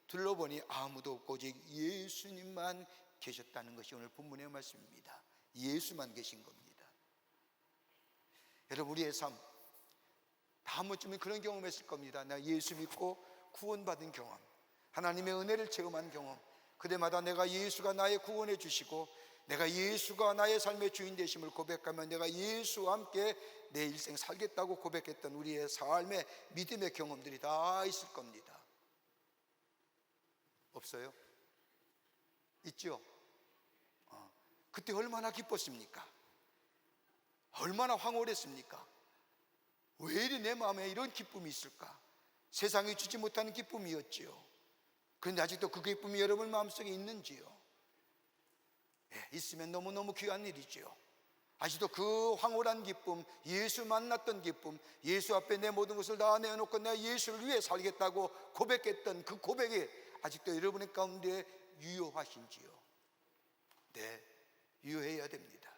둘러보니 아무도 없고 오직 예수님만 계셨다는 것이 오늘 본문의 말씀입니다. 예수만 계신 겁니다. 여러분, 우리의 삶 다 한 번쯤은 그런 경험했을 겁니다. 나 예수 믿고 구원받은 경험, 하나님의 은혜를 체험한 경험, 그때마다 내가 예수가 나의 구원해 주시고 내가 예수가 나의 삶의 주인 되심을 고백하며 내가 예수와 함께 내 일생 살겠다고 고백했던 우리의 삶의 믿음의 경험들이 다 있을 겁니다. 없어요? 있죠? 그때 얼마나 기뻤습니까? 얼마나 황홀했습니까? 왜 이리 내 마음에 이런 기쁨이 있을까? 세상이 주지 못하는 기쁨이었지요. 그런데 아직도 그 기쁨이 여러분 마음속에 있는지요? 있으면 너무너무 귀한 일이지요. 아직도 그 황홀한 기쁨, 예수 만났던 기쁨, 예수 앞에 내 모든 것을 다 내어놓고 내가 예수를 위해 살겠다고 고백했던 그 고백이 아직도 여러분의 가운데 유효하신지요? 네, 유효해야 됩니다.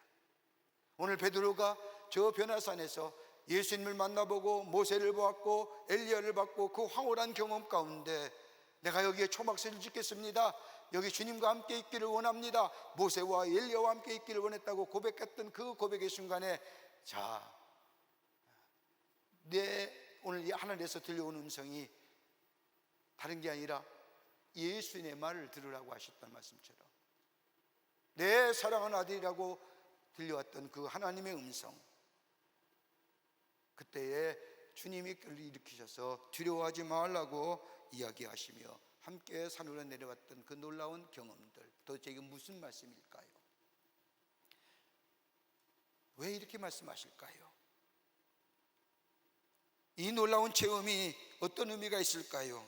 오늘 베드로가 저 변화산에서 예수님을 만나보고 모세를 보았고 엘리야를 봤고 그 황홀한 경험 가운데 내가 여기에 초막새를 짓겠습니다, 여기 주님과 함께 있기를 원합니다. 모세와 엘리야와 함께 있기를 원했다고 고백했던 그 고백의 순간에, 자, 오늘 이 하늘에서 들려오는 음성이 다른 게 아니라 예수님의 말을 들으라고 하셨던 말씀처럼, 내 사랑하는 아들이라고 들려왔던 그 하나님의 음성, 그때에 주님이 그를 일으키셔서 두려워하지 말라고 이야기하시며 함께 산으로 내려왔던 그 놀라운 경험들, 도대체 이게 무슨 말씀일까요? 왜 이렇게 말씀하실까요? 이 놀라운 체험이 어떤 의미가 있을까요?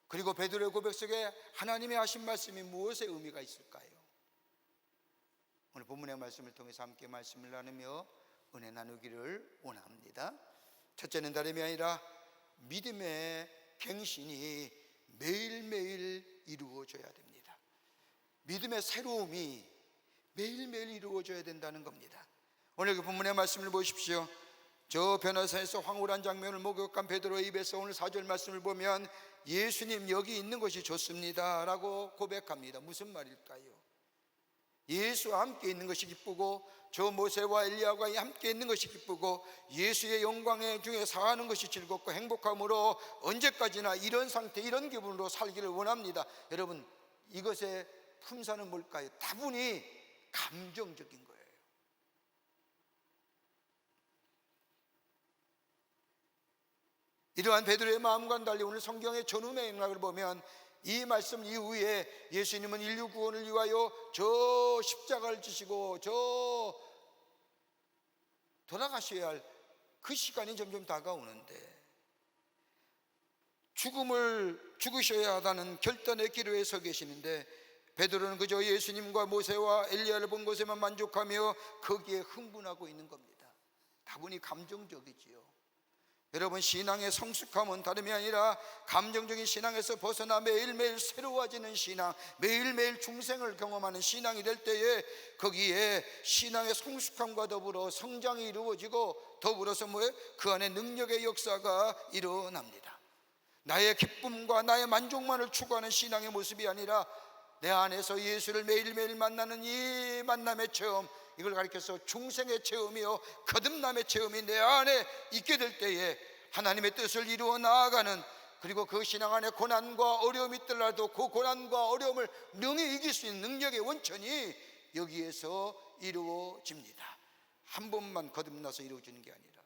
그리고 베드로의 고백 속에 하나님이 하신 말씀이 무엇의 의미가 있을까요? 오늘 본문의 말씀을 통해서 함께 말씀을 나누며 은혜 나누기를 원합니다. 첫째는 다름이 아니라 믿음의 갱신이 매일매일 이루어져야 됩니다. 믿음의 새로움이 매일매일 이루어져야 된다는 겁니다. 오늘 그 본문의 말씀을 보십시오. 저 변호사에서 황홀한 장면을 목격한 베드로의 입에서 오늘 4절 말씀을 보면 예수님 여기 있는 것이 좋습니다 라고 고백합니다. 무슨 말일까요? 예수와 함께 있는 것이 기쁘고 저 모세와 엘리야가 함께 있는 것이 기쁘고 예수의 영광의 중에 사는 것이 즐겁고 행복함으로 언제까지나 이런 상태, 이런 기분으로 살기를 원합니다. 여러분, 이것의 품사는 뭘까요? 다분히 감정적인 거예요. 이러한 베드로의 마음과는 달리 오늘 성경의 전후의 맥락을 보면 이 말씀 이후에 예수님은 인류 구원을 위하여 저 십자가를 지시고 저 돌아가셔야 할 그 시간이 점점 다가오는데 죽으셔야 하다는 결단의 기로에 서 계시는데 베드로는 그저 예수님과 모세와 엘리야를 본 것에만 만족하며 거기에 흥분하고 있는 겁니다. 다분히 감정적이지요. 여러분, 신앙의 성숙함은 다름이 아니라 감정적인 신앙에서 벗어나 매일매일 새로워지는 신앙, 매일매일 중생을 경험하는 신앙이 될 때에 거기에 신앙의 성숙함과 더불어 성장이 이루어지고 더불어서 그 안에 능력의 역사가 일어납니다. 나의 기쁨과 나의 만족만을 추구하는 신앙의 모습이 아니라 내 안에서 예수를 매일매일 만나는 이 만남의 체험, 이걸 가리켜서 중생의 체험이요 거듭남의 체험이 내 안에 있게 될 때에 하나님의 뜻을 이루어 나아가는, 그리고 그 신앙 안에 고난과 어려움이 있더라도 그 고난과 어려움을 능히 이길 수 있는 능력의 원천이 여기에서 이루어집니다. 한 번만 거듭나서 이루어지는 게 아니라,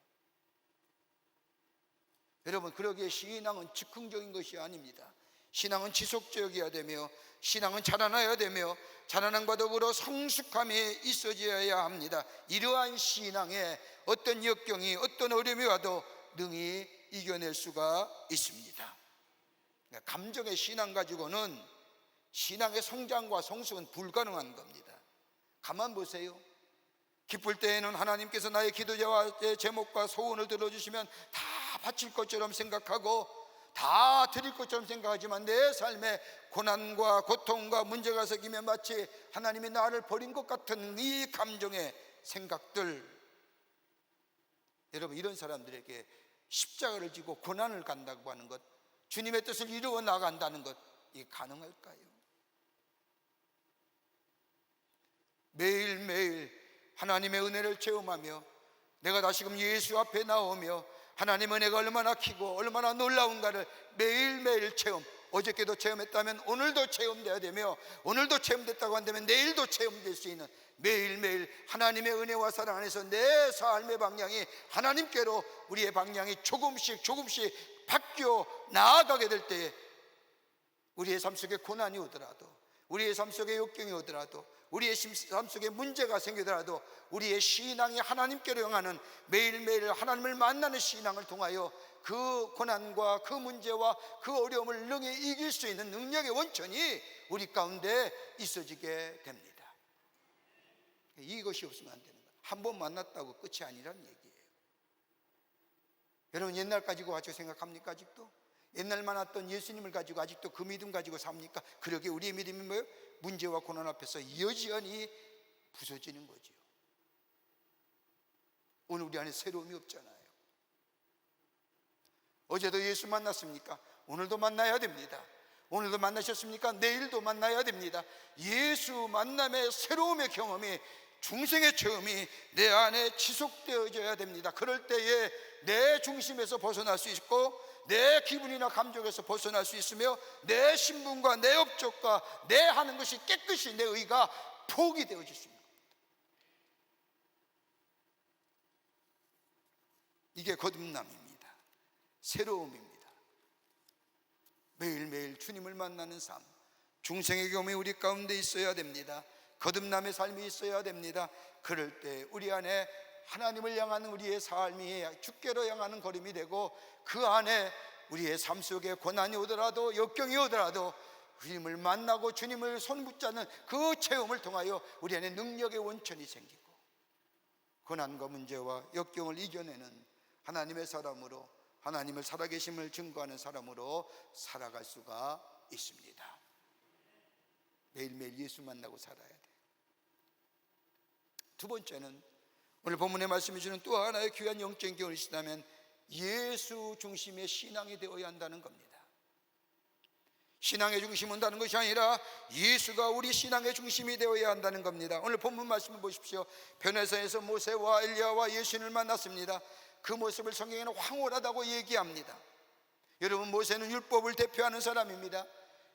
여러분, 그러기에 신앙은 즉흥적인 것이 아닙니다. 신앙은 지속적이어야 되며 신앙은 자라나야 되며 자라남과 더불어 성숙함이 있어져야 합니다. 이러한 신앙에 어떤 역경이 어떤 어려움이 와도 능히 이겨낼 수가 있습니다. 감정의 신앙 가지고는 신앙의 성장과 성숙은 불가능한 겁니다. 가만 보세요. 기쁠 때에는 하나님께서 나의 기도와 제목과 소원을 들어주시면 다 바칠 것처럼 생각하고 다 드릴 것처럼 생각하지만 내 삶에 고난과 고통과 문제가 생기면 마치 하나님이 나를 버린 것 같은 이 감정의 생각들, 여러분, 이런 사람들에게 십자가를 지고 고난을 간다고 하는 것, 주님의 뜻을 이루어 나간다는 것, 이게 가능할까요? 매일매일 하나님의 은혜를 체험하며 내가 다시금 예수 앞에 나오며 하나님의 은혜가 얼마나 크고 얼마나 놀라운가를 매일매일 체험, 어저께도 체험했다면 오늘도 체험돼야 되며 오늘도 체험됐다고 한다면 내일도 체험될 수 있는 매일매일 하나님의 은혜와 사랑 안에서 내 삶의 방향이 하나님께로 우리의 방향이 조금씩 바뀌어 나아가게 될 때에 우리의 삶 속에 고난이 오더라도, 우리의 삶 속에 역경이 오더라도, 우리의 삶 속에 문제가 생기더라도 우리의 신앙이 하나님께로 향하는 매일매일 하나님을 만나는 신앙을 통하여 그 고난과 그 문제와 그 어려움을 능히 이길 수 있는 능력의 원천이 우리 가운데 있어지게 됩니다. 이것이 없으면 안 되는 거예요. 한 번 만났다고 끝이 아니라는 얘기예요. 여러분, 옛날 가지고 아직 생각합니까? 아직도? 옛날 만났던 예수님을 가지고 아직도 그 믿음 가지고 삽니까? 그러게 우리의 믿음이 뭐예요? 문제와 고난 앞에서 여지연히 부서지는 거죠. 오늘 우리 안에 새로움이 없잖아요. 어제도 예수 만났습니까? 오늘도 만나야 됩니다. 오늘도 만나셨습니까? 내일도 만나야 됩니다. 예수 만남의 새로움의 경험이, 중생의 체험이 내 안에 지속되어져야 됩니다. 그럴 때에 내 중심에서 벗어날 수 있고, 내 기분이나 감정에서 벗어날 수 있으며, 내 신분과 내 업적과 내 하는 것이 깨끗이 내 의가 포기 되어질 수 있는 겁니다. 이게 거듭남입니다. 새로움입니다. 매일매일 주님을 만나는 삶, 중생의 경험이 우리 가운데 있어야 됩니다. 거듭남의 삶이 있어야 됩니다. 그럴 때 우리 안에 하나님을 향하는 우리의 삶이 주께로 향하는 걸음이 되고, 그 안에 우리의 삶 속에 고난이 오더라도, 역경이 오더라도 주님을 만나고 주님을 손붙잡는 그 체험을 통하여 우리 안에 능력의 원천이 생기고, 고난과 문제와 역경을 이겨내는 하나님의 사람으로, 하나님을 살아계심을 증거하는 사람으로 살아갈 수가 있습니다. 매일매일 예수 만나고 살아야 돼요. 두 번째는 오늘 본문의 말씀해 주는 또 하나의 귀한 영적인 교훈이 있다면 예수 중심의 신앙이 되어야 한다는 겁니다. 신앙의 중심은 다른 것이 아니라 예수가 우리 신앙의 중심이 되어야 한다는 겁니다. 오늘 본문 말씀을 보십시오. 변해서에서 모세와 엘리야와 예수님을 만났습니다. 그 모습을 성경에는 황홀하다고 얘기합니다. 여러분, 모세는 율법을 대표하는 사람입니다.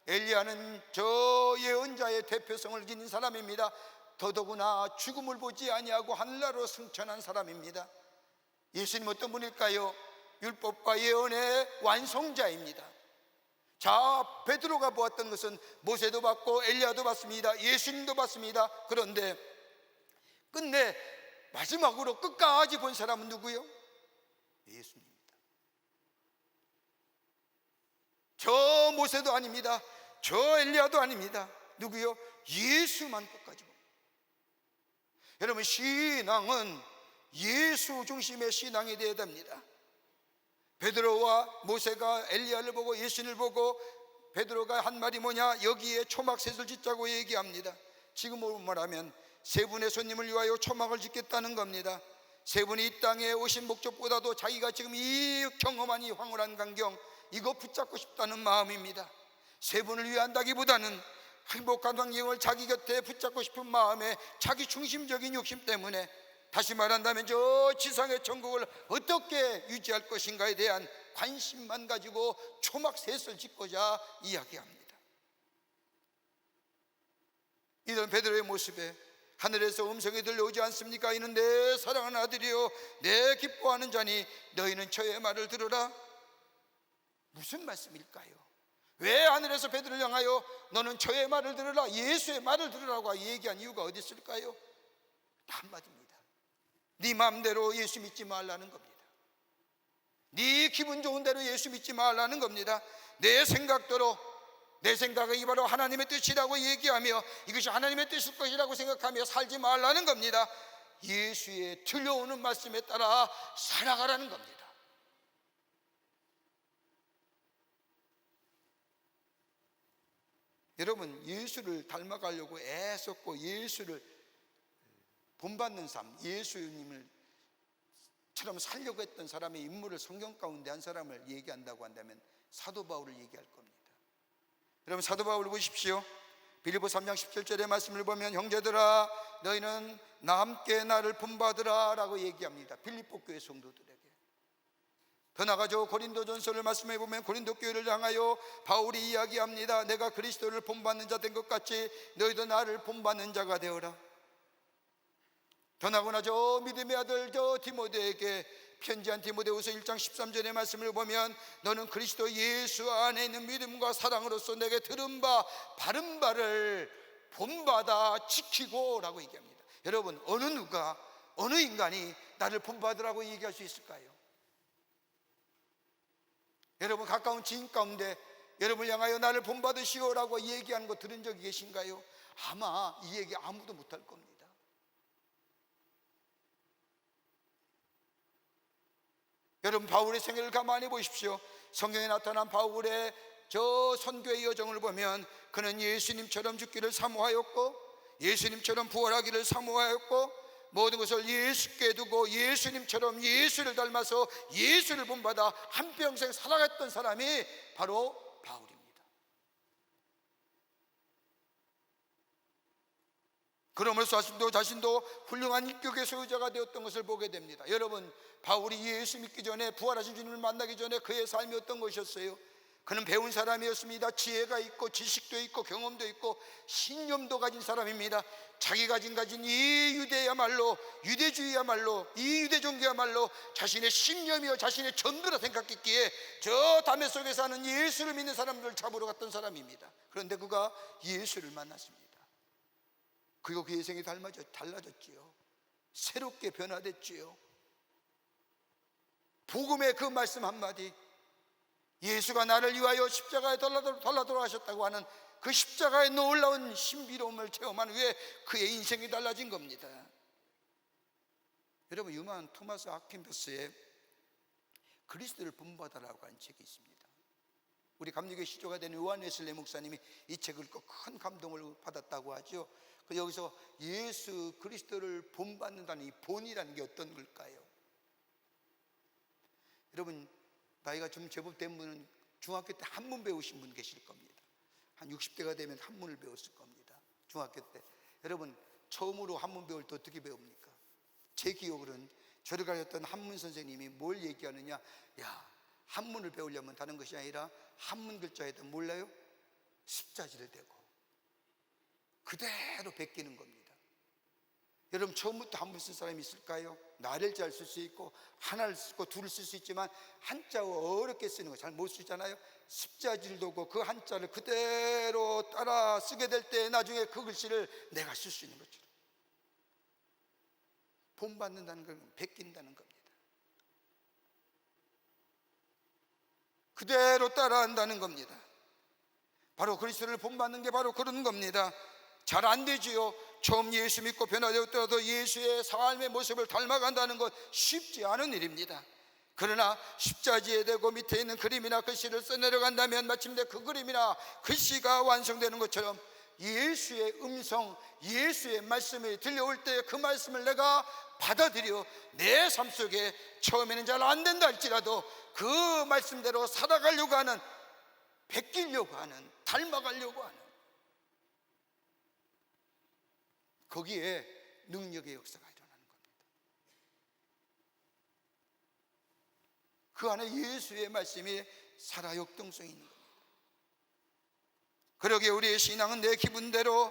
엘리야는 저 예언자의 대표성을 지닌 사람입니다. 더더구나 죽음을 보지 아니하고 하늘나라로 승천한 사람입니다. 예수님 어떤 분일까요? 율법과 예언의 완성자입니다. 자, 베드로가 보았던 것은 모세도 봤고 엘리야도 봤습니다. 예수님도 봤습니다. 그런데 끝내 마지막으로 끝까지 본 사람은 누구요? 예수님입니다. 저 모세도 아닙니다. 저 엘리야도 아닙니다. 누구요? 예수만 끝까지 봅니다. 여러분, 신앙은 예수 중심의 신앙이 되어야 됩니다. 베드로와 모세가 엘리야를 보고 예수님을 보고 베드로가 한 말이 뭐냐? 여기에 초막셋을 짓자고 얘기합니다. 지금으로 말하면 세 분의 손님을 위하여 초막을 짓겠다는 겁니다. 세 분이 이 땅에 오신 목적보다도 자기가 지금 이 경험한 이 황홀한 광경, 이거 붙잡고 싶다는 마음입니다. 세 분을 위한다기보다는 행복한 환경을 자기 곁에 붙잡고 싶은 마음에 자기 중심적인 욕심 때문에, 다시 말한다면 저 지상의 천국을 어떻게 유지할 것인가에 대한 관심만 가지고 초막셋을 짓고자 이야기합니다. 이런 베드로의 모습에 하늘에서 음성이 들려오지 않습니까? 이는 내 사랑하는 아들이요 내 기뻐하는 자니 너희는 저의 말을 들으라. 무슨 말씀일까요? 왜 하늘에서 베드로를 향하여 너는 저의 말을 들으라, 예수의 말을 들으라고 얘기한 이유가 어디 있을까요? 한마디입니다. 네 마음대로 예수 믿지 말라는 겁니다. 네 기분 좋은 대로 예수 믿지 말라는 겁니다. 내 생각대로, 내 생각이 바로 하나님의 뜻이라고 얘기하며 이것이 하나님의 뜻일 것이라고 생각하며 살지 말라는 겁니다. 예수의 들려오는 말씀에 따라 살아가라는 겁니다. 여러분, 예수를 닮아가려고 애썼고 예수를 본받는 삶, 예수님을 처럼 살려고 했던 사람의 인물을 성경 가운데 한 사람을 얘기한다고 한다면 사도 바울을 얘기할 겁니다. 여러분, 사도 바울을 보십시오. 빌립보 3장 17절의 말씀을 보면 형제들아 너희는 나와 함께 나를 본받으라 라고 얘기합니다. 빌립보 교회 성도들에게. 더 나아가서 고린도전서를 말씀해 보면 고린도 교회를 향하여 바울이 이야기합니다. 내가 그리스도를 본받는 자 된 것 같이 너희도 나를 본받는 자가 되어라. 더 나아가나 저 믿음의 아들 저 디모데에게 편지한 디모데후서 1장 13절의 말씀을 보면 너는 그리스도 예수 안에 있는 믿음과 사랑으로서 내게 들은 바 바른 바를 본받아 지키고 라고 얘기합니다. 여러분, 어느 누가, 어느 인간이 나를 본받으라고 얘기할 수 있을까요? 여러분, 가까운 지인 가운데 여러분을 향하여 나를 본받으시오라고 얘기하는 거 들은 적이 계신가요? 아마 이 얘기 아무도 못할 겁니다. 여러분, 바울의 생애를 가만히 보십시오. 성경에 나타난 바울의 저 선교의 여정을 보면 그는 예수님처럼 죽기를 사모하였고 예수님처럼 부활하기를 사모하였고 모든 것을 예수께 두고 예수님처럼 예수를 닮아서 예수를 본받아 한평생 살아갔던 사람이 바로 바울입니다. 그러면서 자신도 훌륭한 인격의 소유자가 되었던 것을 보게 됩니다. 여러분, 바울이 예수 믿기 전에, 부활하신 주님을 만나기 전에 그의 삶이 어떤 것이었어요? 그는 배운 사람이었습니다. 지혜가 있고 지식도 있고 경험도 있고 신념도 가진 사람입니다. 자기가 가진 이 유대주의야말로, 이 유대 종교야말로 자신의 신념이요 자신의 전부라 생각했기에 저 담에 속에 사는 예수를 믿는 사람들을 잡으러 갔던 사람입니다. 그런데 그가 예수를 만났습니다. 그리고 그의 인생이 달라졌지요. 새롭게 변화됐지요. 복음의 그 말씀 한마디, 예수가 나를 위하여 십자가에 달라 돌아가셨다고 하는 그 십자가의 놀라운 신비로움을 체험한 후에 그의 인생이 달라진 겁니다. 여러분, 유명한 토마스 아퀴나스의 그리스도를 본받아라고 하는 책이 있습니다. 우리 감리교의 시조가 되는 요한 웨슬리 목사님이 이 책을 읽고 큰 감동을 받았다고 하죠. 여기서 예수 그리스도를 본받는다는 이 본이라는 게 어떤 걸까요? 여러분, 나이가 좀 제법 된 분은 중학교 때 한문 배우신 분 계실 겁니다. 한 60대가 되면 한문을 배웠을 겁니다. 중학교 때. 여러분, 처음으로 한문 배울 때 어떻게 배웁니까? 제 기억으로는 저를 가르쳤던 한문 선생님이 뭘 얘기하느냐, 야, 한문을 배우려면 다른 것이 아니라 한문 글자에다 몰라요? 습자지를 대고 그대로 베끼는 겁니다. 여러분, 처음부터 한문 쓴 사람이 있을까요? 나를 잘 쓸 수 있고 하나를 쓰고 둘을 쓸 수 있지만 한자가 어렵게 쓰는 거 잘 못 쓰잖아요. 습자지를 두고 그 한자를 그대로 따라 쓰게 될 때 나중에 그 글씨를 내가 쓸 수 있는 것처럼 본받는다는 건 베낀다는 겁니다. 그대로 따라한다는 겁니다. 바로 그리스도를 본받는 게 바로 그런 겁니다. 잘 안 되지요. 처음 예수 믿고 변화되었더라도 예수의 삶의 모습을 닮아간다는 건 쉽지 않은 일입니다. 그러나 십자지에 대고 밑에 있는 그림이나 글씨를 써내려간다면 마침내 그 그림이나 글씨가 완성되는 것처럼 예수의 음성, 예수의 말씀이 들려올 때 그 말씀을 내가 받아들여 내 삶 속에 처음에는 잘 안 된다 할지라도 그 말씀대로 살아가려고 하는, 베끼려고 하는, 닮아가려고 하는, 거기에 능력의 역사가 일어나는 겁니다. 그 안에 예수의 말씀이 살아 역동성이 있는 겁니다. 그러기에 우리의 신앙은 내 기분대로,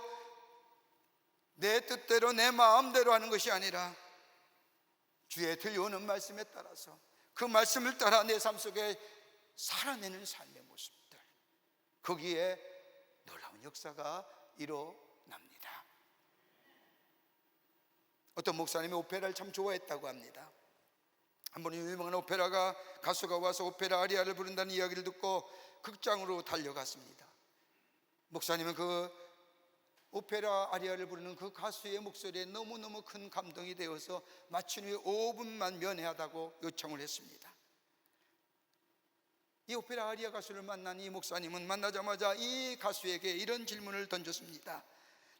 내 뜻대로, 내 마음대로 하는 것이 아니라 주의 들려오는 말씀에 따라서 그 말씀을 따라 내 삶 속에 살아내는 삶의 모습들, 거기에 놀라운 역사가 일어납니다. 어떤 목사님이 오페라를 참 좋아했다고 합니다. 한 번 유명한 오페라가 가수가 와서 오페라 아리아를 부른다는 이야기를 듣고 극장으로 달려갔습니다. 목사님은 그 오페라 아리아를 부르는 그 가수의 목소리에 너무너무 큰 감동이 되어서 마친 후에 5분만 면회하다고 요청을 했습니다. 이 오페라 아리아 가수를 만난 이 목사님은 만나자마자 이 가수에게 이런 질문을 던졌습니다.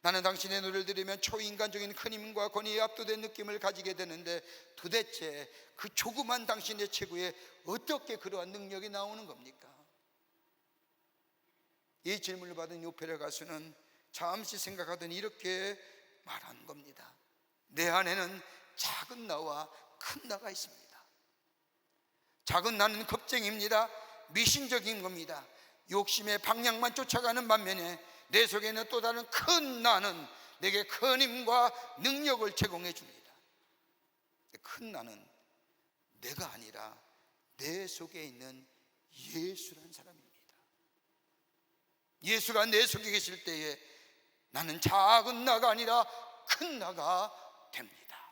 나는 당신의 노래를 들으면 초인간적인 큰 힘과 권위에 압도된 느낌을 가지게 되는데 도대체 그 조그만 당신의 체구에 어떻게 그러한 능력이 나오는 겁니까? 이 질문을 받은 이 오페라 가수는 잠시 생각하더니 이렇게 말한 겁니다. 내 안에는 작은 나와 큰 나가 있습니다. 작은 나는 겁쟁이입니다. 미신적인 겁니다. 욕심의 방향만 쫓아가는 반면에 내 속에 있는 또 다른 큰 나는 내게 큰 힘과 능력을 제공해 줍니다. 큰 나는 내가 아니라 내 속에 있는 예수라는 사람입니다. 예수가 내 속에 계실 때에 나는 작은 나가 아니라 큰 나가 됩니다.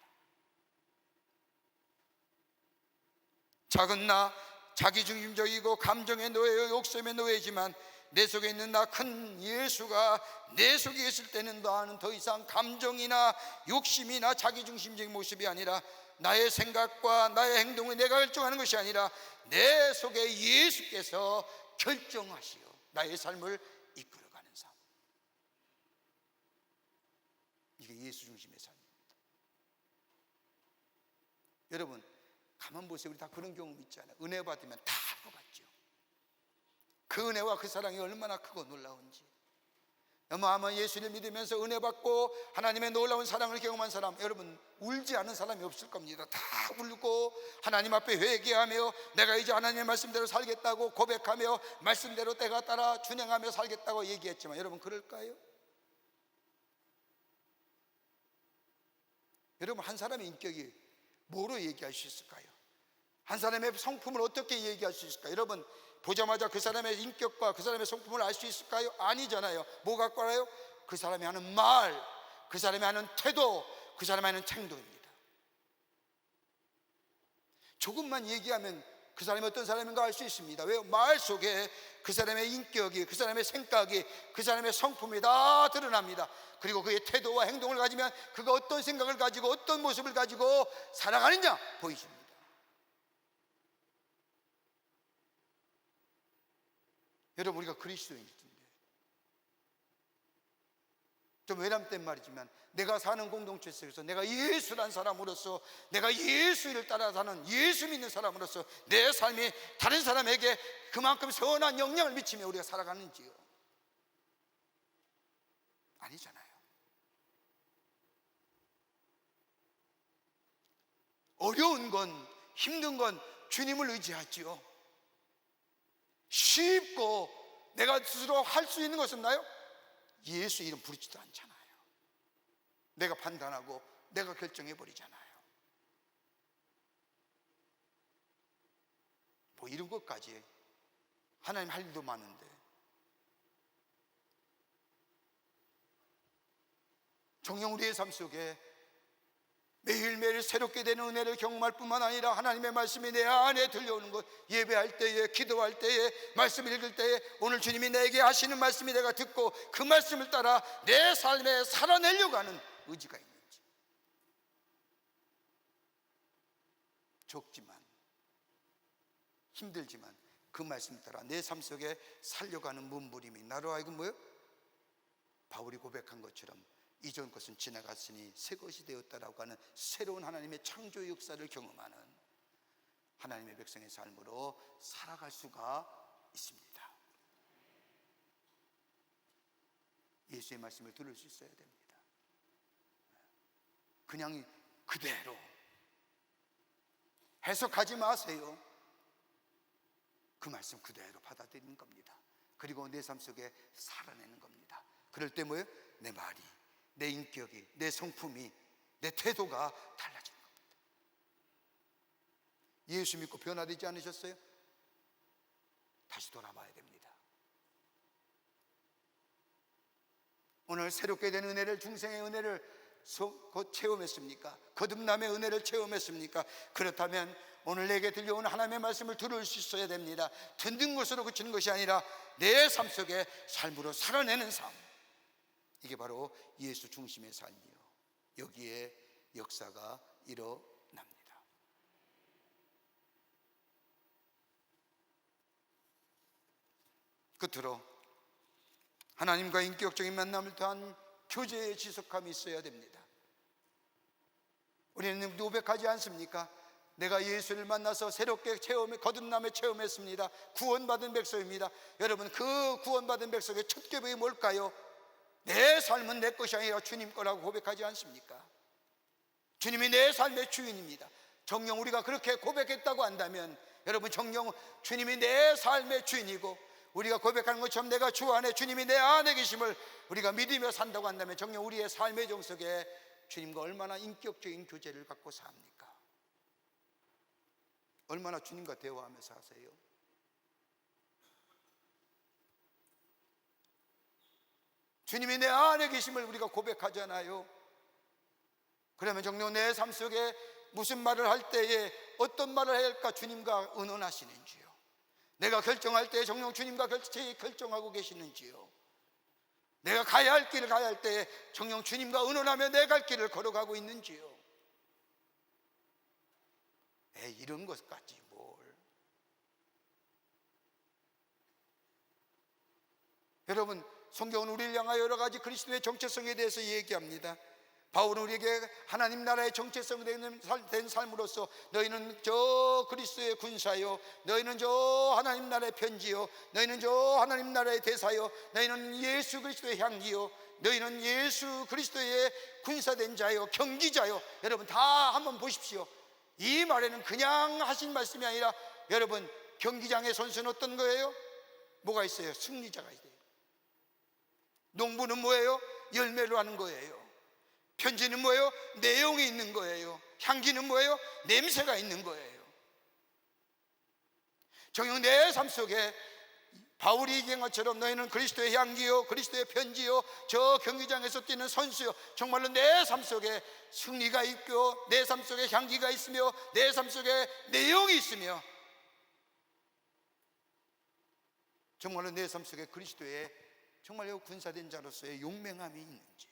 작은 나, 자기중심적이고 감정의 노예요, 욕심의 노예지만 내 속에 있는 나 큰 예수가 내 속에 있을 때는 나는 더 이상 감정이나 욕심이나 자기중심적인 모습이 아니라 나의 생각과 나의 행동을 내가 결정하는 것이 아니라 내 속에 예수께서 결정하시어 나의 삶을 이끌어가는 삶, 이게 예수 중심의 삶입니다. 여러분, 가만 보세요. 우리 다 그런 경험 있잖아요. 은혜 받으면 다 할 것 같죠. 그 은혜와 그 사랑이 얼마나 크고 놀라운지. 어마어마한 예수를 믿으면서 은혜 받고 하나님의 놀라운 사랑을 경험한 사람, 여러분 울지 않은 사람이 없을 겁니다. 다 울고 하나님 앞에 회개하며 내가 이제 하나님의 말씀대로 살겠다고 고백하며 말씀대로 때가 따라 준행하며 살겠다고 얘기했지만 여러분 그럴까요? 여러분 한 사람의 인격이 뭐로 얘기할 수 있을까요? 한 사람의 성품을 어떻게 얘기할 수 있을까요? 여러분 보자마자 그 사람의 인격과 그 사람의 성품을 알 수 있을까요? 아니잖아요. 뭐 갖고 알아요? 그 사람이 하는 말, 그 사람이 하는 태도, 그 사람이 하는 행동입니다. 조금만 얘기하면 그 사람이 어떤 사람인가 알 수 있습니다. 왜요? 말 속에 그 사람의 인격이, 그 사람의 생각이, 그 사람의 성품이 다 드러납니다. 그리고 그의 태도와 행동을 가지면 그가 어떤 생각을 가지고 어떤 모습을 가지고 살아가느냐 보이십니다. 여러분 우리가 그리스도인인데 좀 외람된 말이지만 내가 사는 공동체 속에서 내가 예수란 사람으로서 내가 예수를 따라 사는 예수 믿는 사람으로서 내 삶이 다른 사람에게 그만큼 선한 영향을 미치며 우리가 살아가는지요? 아니잖아요. 어려운 건 힘든 건 주님을 의지하지요. 쉽고 내가 스스로 할 수 있는 것은 없나요? 예수 이름 부르지도 않잖아요. 내가 판단하고 내가 결정해버리잖아요. 뭐 이런 것까지 하나님 할 일도 많은데 정녕 우리의 삶 속에 매일매일 새롭게 되는 은혜를 경험할 뿐만 아니라 하나님의 말씀이 내 안에 들려오는 것, 예배할 때에, 기도할 때에, 말씀을 읽을 때에 오늘 주님이 내게 하시는 말씀이 내가 듣고 그 말씀을 따라 내 삶에 살아내려고 하는 의지가 있는지. 적지만 힘들지만 그 말씀 따라 내 삶 속에 살려가는 몸부림이 나로 하여금 뭐요? 바울이 고백한 것처럼 이전 것은 지나갔으니 새 것이 되었다라고 하는 새로운 하나님의 창조 역사를 경험하는 하나님의 백성의 삶으로 살아갈 수가 있습니다. 예수의 말씀을 들을 수 있어야 됩니다. 그냥 그대로 해석하지 마세요. 그 말씀 그대로 받아들이는 겁니다. 그리고 내 삶 속에 살아내는 겁니다. 그럴 때 뭐예요? 내 말이, 내 인격이, 내 성품이, 내 태도가 달라지는 겁니다. 예수 믿고 변화되지 않으셨어요? 다시 돌아봐야 됩니다. 오늘 새롭게 된 은혜를, 중생의 은혜를 곧 체험했습니까? 거듭남의 은혜를 체험했습니까? 그렇다면 오늘 내게 들려오는 하나님의 말씀을 들을 수 있어야 됩니다. 듣는 것으로 그치는 것이 아니라 내 삶 속에 삶으로 살아내는 삶, 이게 바로 예수 중심의 삶이요, 여기에 역사가 일어납니다. 끝으로 하나님과 인격적인 만남을 통한 교제의 지속함이 있어야 됩니다. 우리는 고백하지 않습니까? 내가 예수를 만나서 새롭게 거듭남에 체험했습니다. 구원받은 백성입니다. 여러분, 그 구원받은 백성의 첫 고백이 뭘까요? 내 삶은 내 것이 아니라 주님 거라고 고백하지 않습니까? 주님이 내 삶의 주인입니다. 정녕 우리가 그렇게 고백했다고 한다면, 여러분, 정녕 주님이 내 삶의 주인이고 우리가 고백하는 것처럼 내가 주 안에, 주님이 내 안에 계심을 우리가 믿으며 산다고 한다면, 정녕 우리의 삶의 정석에 주님과 얼마나 인격적인 교제를 갖고 삽니까? 얼마나 주님과 대화하면서 사세요? 주님이 내 안에 계심을 우리가 고백하잖아요. 그러면 정녕 내 삶 속에 무슨 말을 할 때에 어떤 말을 해야 할까 주님과 의논하시는지요? 내가 결정할 때 정녕 주님과 결정하고 계시는지요? 내가 가야 할 길을 가야 할 때에 정녕 주님과 의논하며 내 갈 길을 걸어가고 있는지요? 이런 것까지 뭘. 여러분, 성경은 우리를 향하여 여러 가지 그리스도의 정체성에 대해서 얘기합니다. 바울은 우리에게 하나님 나라의 정체성 된 삶으로서 너희는 저 그리스도의 군사요, 너희는 저 하나님 나라의 편지요, 너희는 저 하나님 나라의 대사요, 너희는 예수 그리스도의 향기요, 너희는 예수 그리스도의 군사된 자요, 경기자요. 여러분 다 한번 보십시오. 이 말에는 그냥 하신 말씀이 아니라, 여러분 경기장의 선수는 어떤 거예요? 뭐가 있어요? 승리자가 있어요. 농부는 뭐예요? 열매로 하는 거예요. 편지는 뭐예요? 내용이 있는 거예요. 향기는 뭐예요? 냄새가 있는 거예요. 정녕 내 삶 속에 바울이 얘기한 것처럼 너희는 그리스도의 향기요, 그리스도의 편지요, 저 경기장에서 뛰는 선수요. 정말로 내 삶 속에 승리가 있고, 내 삶 속에 향기가 있으며, 내 삶 속에 내용이 있으며, 정말로 내 삶 속에 그리스도의 정말로 군사된 자로서의 용맹함이 있는지요.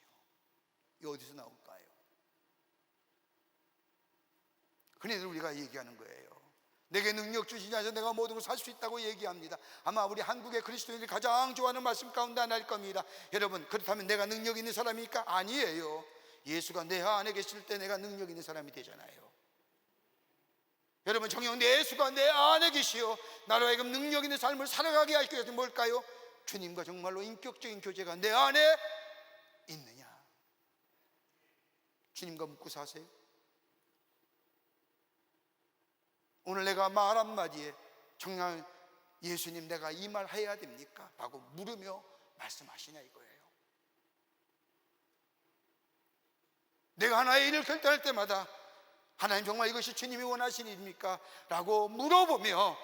이 어디서 나올까요? 그네들 우리가 얘기하는 거예요. 내게 능력 주시니 해서 내가 모든 걸 살 수 있다고 얘기합니다. 아마 우리 한국의 그리스도인들이 가장 좋아하는 말씀 가운데 하나일 겁니다. 여러분, 그렇다면 내가 능력 있는 사람입니까? 아니에요. 예수가 내 안에 계실 때 내가 능력 있는 사람이 되잖아요. 여러분, 정녕 예수가 내 안에 계시오 나로 하여금 능력 있는 삶을 살아가게 할 것은 뭘까요? 주님과 정말로 인격적인 교제가 내 안에 있느냐? 주님과 묻고 사세요. 오늘 내가 말 한마디에 정말 예수님 내가 이 말 해야 됩니까? 라고 물으며 말씀하시냐 이거예요. 내가 하나의 일을 결단할 때마다 하나님 정말 이것이 주님이 원하시는 일입니까? 라고 물어보며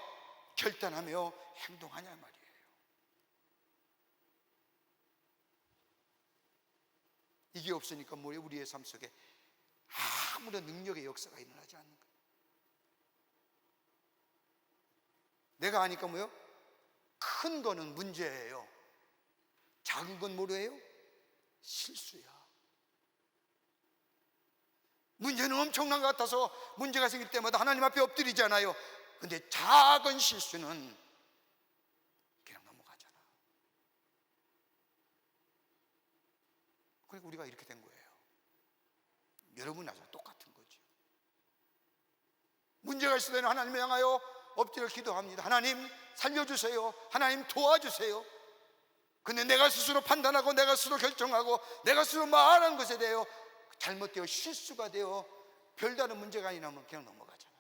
결단하며 행동하냐 말이에요. 이게 없으니까 뭐예요? 우리의 삶 속에 아무런 능력의 역사가 일어나지 않는 거예요. 내가 아니까 뭐예요? 큰 거는 문제예요. 작은 건 뭐래요? 실수야. 문제는 엄청난 것 같아서 문제가 생길 때마다 하나님 앞에 엎드리잖아요. 근데 작은 실수는 그냥 넘어가잖아. 그러니까 우리가 이렇게 된 거예요. 여러분 나도 똑같은 거죠. 문제가 있을 때는 하나님을 향하여 엎드려 기도합니다. 하나님 살려주세요. 하나님 도와주세요. 근데 내가 스스로 판단하고 내가 스스로 결정하고 내가 스스로 말한 것에 대해 잘못되어 실수가 되어 별다른 문제가 아니라면 그냥 넘어가잖아.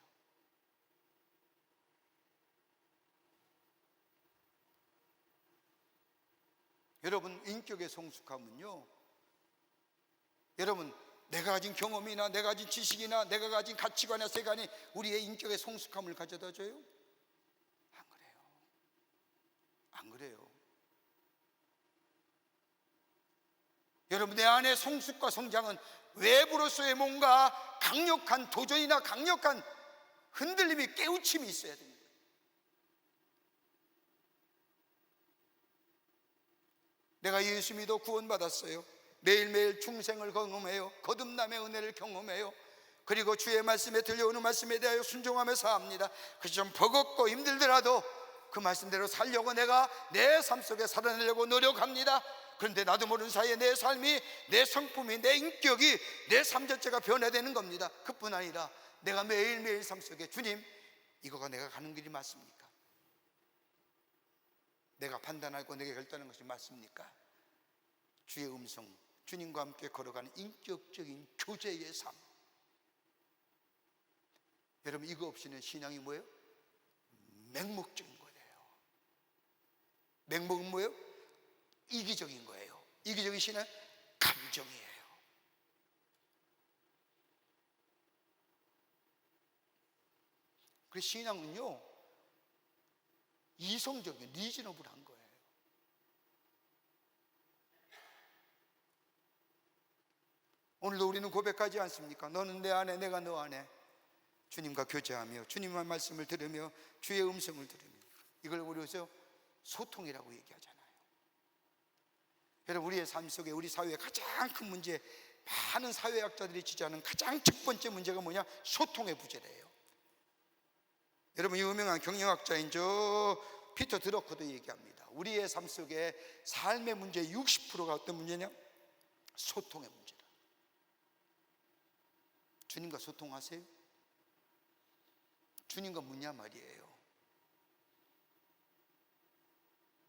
여러분, 인격의 성숙함은요, 여러분 내가 가진 경험이나 내가 가진 지식이나 내가 가진 가치관이나 세관이 우리의 인격의 성숙함을 가져다 줘요? 안 그래요. 안 그래요. 여러분, 내 안의 성숙과 성장은 외부로서의 뭔가 강력한 도전이나 강력한 흔들림이 깨우침이 있어야 됩니다. 내가 예수 믿어 구원받았어요. 매일매일 중생을 경험해요. 거듭남의 은혜를 경험해요. 그리고 주의 말씀에 들려오는 말씀에 대하여 순종하며 사합니다. 그래서 좀 버겁고 힘들더라도 그 말씀대로 살려고 내가 내 삶 속에 살아내려고 노력합니다. 그런데 나도 모르는 사이에 내 삶이, 내 성품이, 내 인격이, 내 삶 자체가 변화되는 겁니다. 그뿐 아니라 내가 매일매일 삶 속에 주님, 이거가 내가 가는 길이 맞습니까? 내가 판단하고 내게 결단하는 것이 맞습니까? 주의 음성, 주님과 함께 걸어가는 인격적인 교제의 삶. 여러분, 이거 없이는 신앙이 뭐예요? 맹목적인 거예요. 맹목은 뭐예요? 이기적인 거예요. 이기적인 신은 감정이에요. 그래서 신앙은요, 이성적인, 리즈너블한 거예요. 오늘도 우리는 고백하지 않습니까? 너는 내 안에, 내가 너 안에. 주님과 교제하며 주님의 말씀을 들으며 주의 음성을 들으며, 이걸 우리서 소통이라고 얘기하잖아요. 여러분, 우리의 삶 속에 우리 사회의 가장 큰 문제, 많은 사회학자들이 지적하는 가장 첫 번째 문제가 뭐냐? 소통의 부재래요. 여러분, 유명한 경영학자인 저 피터 드러커도 얘기합니다. 우리의 삶 속에 삶의 문제 60%가 어떤 문제냐? 소통의 문제다. 주님과 소통하세요? 주님과 묻냐 말이에요.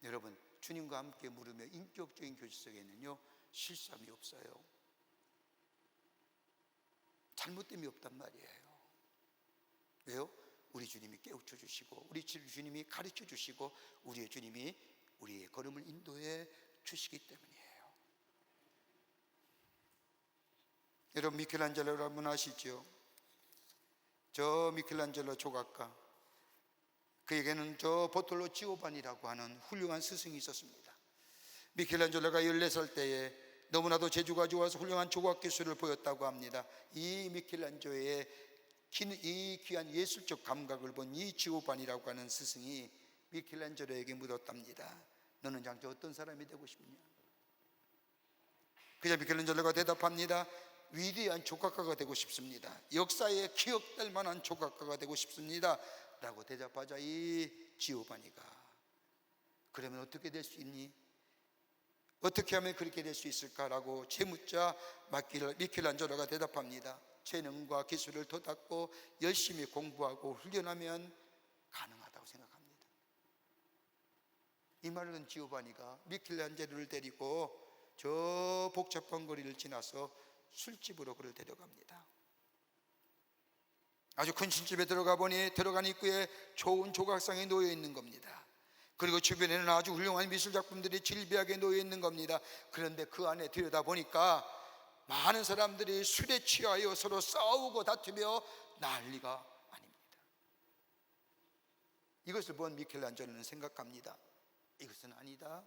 여러분, 주님과 함께 물으며 인격적인 교제 속에는요 실수함이 없어요. 잘못됨이 없단 말이에요. 왜요? 우리 주님이 깨우쳐 주시고, 우리 주님이 가르쳐 주시고, 우리의 주님이 우리의 걸음을 인도해 주시기 때문이에요. 여러분, 미켈란젤로 여러분 아시죠? 저 미켈란젤로 조각가, 그에게는 저 보톨로 지오반이라고 하는 훌륭한 스승이 있었습니다. 미켈란젤로가 14살 때에 너무나도 재주가 좋아서 훌륭한 조각 기술을 보였다고 합니다. 이 미켈란젤로의 이 귀한 예술적 감각을 본 이 지오반이라고 하는 스승이 미켈란젤로에게 묻었답니다. 너는 장차 어떤 사람이 되고 싶냐? 그저 미켈란젤로가 대답합니다. 위대한 조각가가 되고 싶습니다. 역사에 기억될 만한 조각가가 되고 싶습니다 라고 대답하자 이 지오바니가, 그러면 어떻게 될 수 있니? 어떻게 하면 그렇게 될 수 있을까라고 재묻자 미켈란젤로가 대답합니다. 재능과 기술을 덧닦고 열심히 공부하고 훈련하면 가능하다고 생각합니다. 이 말을 듣는 지오바니가 미켈란젤로를 데리고 저 복잡한 거리를 지나서 술집으로 그를 데려갑니다. 아주 큰 술집에 들어가 보니 들어간 입구에 좋은 조각상이 놓여 있는 겁니다. 그리고 주변에는 아주 훌륭한 미술 작품들이 질비하게 놓여 있는 겁니다. 그런데 그 안에 들여다보니까 많은 사람들이 술에 취하여 서로 싸우고 다투며 난리가 아닙니다. 이것을 본 미켈란젤로는 생각합니다. 이것은 아니다.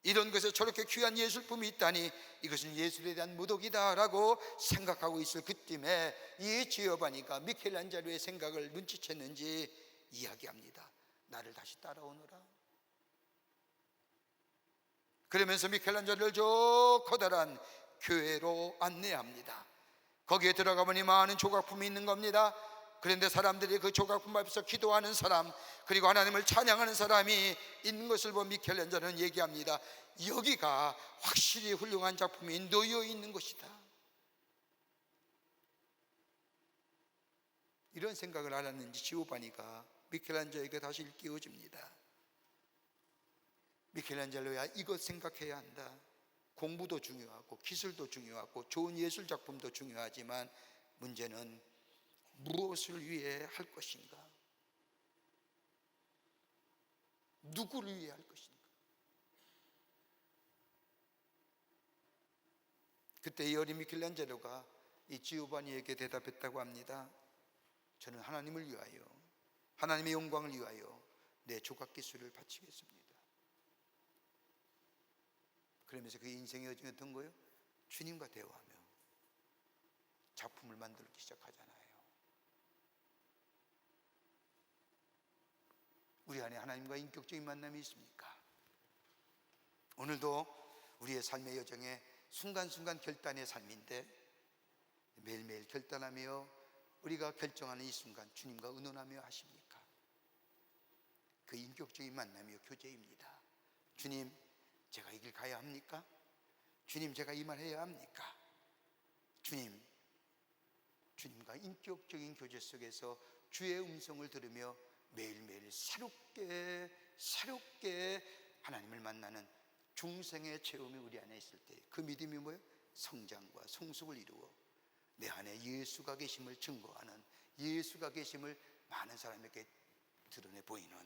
이런 것에 저렇게 귀한 예술품이 있다니 이것은 예술에 대한 모독이다 라고 생각하고 있을 그쯤에 이 지오바니가 미켈란젤로의 생각을 눈치챘는지 이야기합니다. 나를 다시 따라오너라. 그러면서 미켈란젤로를 저 커다란 교회로 안내합니다. 거기에 들어가 보니 많은 조각품이 있는 겁니다. 그런데 사람들이 그 조각품 앞에서 기도하는 사람, 그리고 하나님을 찬양하는 사람이 있는 것을 본 미켈란젤로는 얘기합니다. 여기가 확실히 훌륭한 작품이 놓여 있는 것이다. 이런 생각을 알았는지 지오바니가 미켈란젤로에게 다시 일깨워줍니다. 미켈란젤로야, 이것 생각해야 한다. 공부도 중요하고 기술도 중요하고 좋은 예술 작품도 중요하지만 문제는 무엇을 위해 할 것인가? 누구를 위해 할 것인가? 그때 이 어린 미켈란젤로가 이 지오바니에게 대답했다고 합니다. 저는 하나님을 위하여, 하나님의 영광을 위하여 내 조각 기술을 바치겠습니다. 그러면서 그 인생의 여정이 어떤 거예요? 주님과 대화하며 작품을 만들기 시작하잖아요. 우리 안에 하나님과 인격적인 만남이 있습니까? 오늘도 우리의 삶의 여정에 순간순간 결단의 삶인데 매일매일 결단하며 우리가 결정하는 이 순간 주님과 의논하며 하십니까? 그 인격적인 만남이요 교제입니다. 주님, 제가 이 길 가야 합니까? 주님, 제가 이 말 해야 합니까? 주님과 인격적인 교제 속에서 주의 음성을 들으며 매일매일 새롭게 하나님을 만나는 중생의 체험이 우리 안에 있을 때 그 믿음이 뭐예요? 성장과 성숙을 이루어 내 안에 예수가 계심을 증거하는, 예수가 계심을 많은 사람에게 드러내 보이는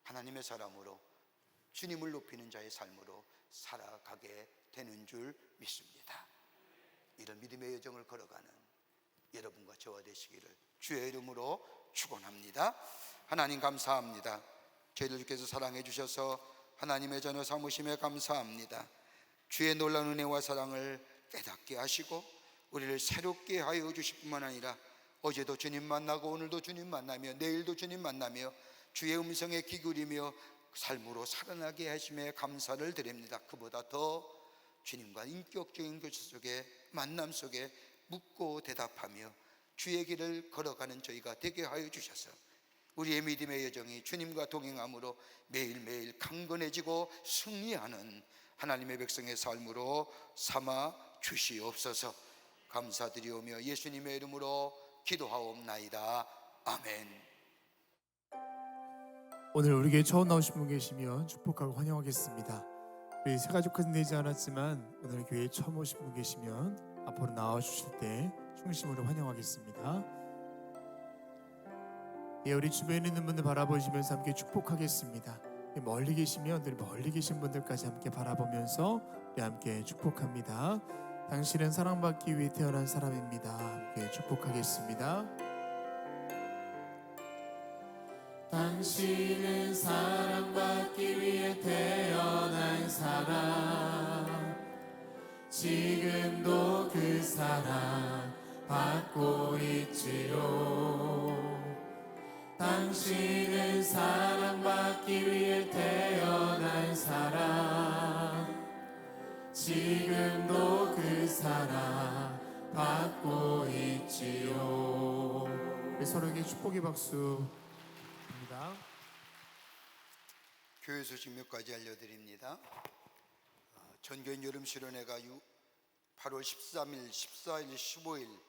하나님의 사람으로, 주님을 높이는 자의 삶으로 살아가게 되는 줄 믿습니다. 이런 믿음의 여정을 걸어가는 여러분과 저와 되시기를 주의 이름으로 축원합니다. 하나님 감사합니다. 저희들 주께서 사랑해 주셔서 하나님의 자녀 삼으심에 감사합니다. 주의 놀라운 은혜와 사랑을 깨닫게 하시고 우리를 새롭게 하여 주실 뿐만 아니라 어제도 주님 만나고 오늘도 주님 만나며 내일도 주님 만나며 주의 음성에 귀기울이며 삶으로 살아나게 하심에 감사를 드립니다. 그보다 더 주님과 인격적인 교제 속에, 만남 속에 묻고 대답하며 주의 길을 걸어가는 저희가 되게 하여 주셔서 우리의 믿음의 여정이 주님과 동행함으로 매일매일 강건해지고 승리하는 하나님의 백성의 삶으로 삼아 주시옵소서. 감사드리오며 예수님의 이름으로 기도하옵나이다. 아멘. 오늘 우리 교회 처음 나오신 분 계시면 축복하고 환영하겠습니다. 우리 새가족까지 되지 않았지만 오늘 교회에 처음 오신 분 계시면 앞으로 나와주실 때 중심으로 환영하겠습니다. 예, 우리 주변에 있는 분들 바라보시면서 함께 축복하겠습니다. 멀리 계시면 늘 멀리 계신 분들까지 함께 바라보면서 우리 함께 축복합니다. 당신은 사랑받기 위해 태어난 사람입니다. 함께 축복하겠습니다. 당신은 사랑받기 위해 태어난 사람, 지금도 그 사랑 받고 있지요. 당신은 사랑받기 위해 태어난 사람, 지금도 그 사랑 받고 있지요. 우리 서로에게 축복의 박수. 교회 소식 몇 가지 알려드립니다. 전교인 여름수련회가 8월 13일, 14일, 15일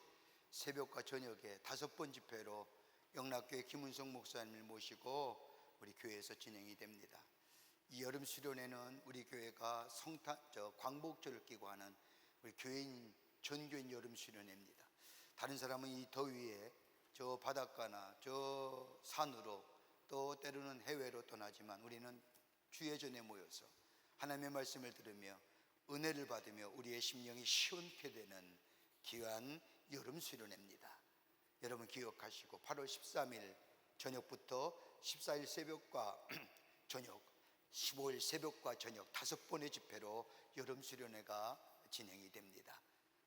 새벽과 저녁에 5번 집회로 영락교회 김은성 목사님을 모시고 우리 교회에서 진행이 됩니다. 이 여름수련회는 우리 교회가 광복절을 끼고 하는 우리 교인 전교인 여름수련회입니다. 다른 사람은 이 더위에 저 바닷가나 저 산으로 또 때로는 해외로 떠나지만 우리는 주의 전에 모여서 하나님의 말씀을 들으며 은혜를 받으며 우리의 심령이 시원케 되는 귀한 여름 수련회입니다. 여러분 기억하시고 8월 13일 저녁부터 14일 새벽과 저녁, 15일 새벽과 저녁 5번의 집회로 여름 수련회가 진행이 됩니다.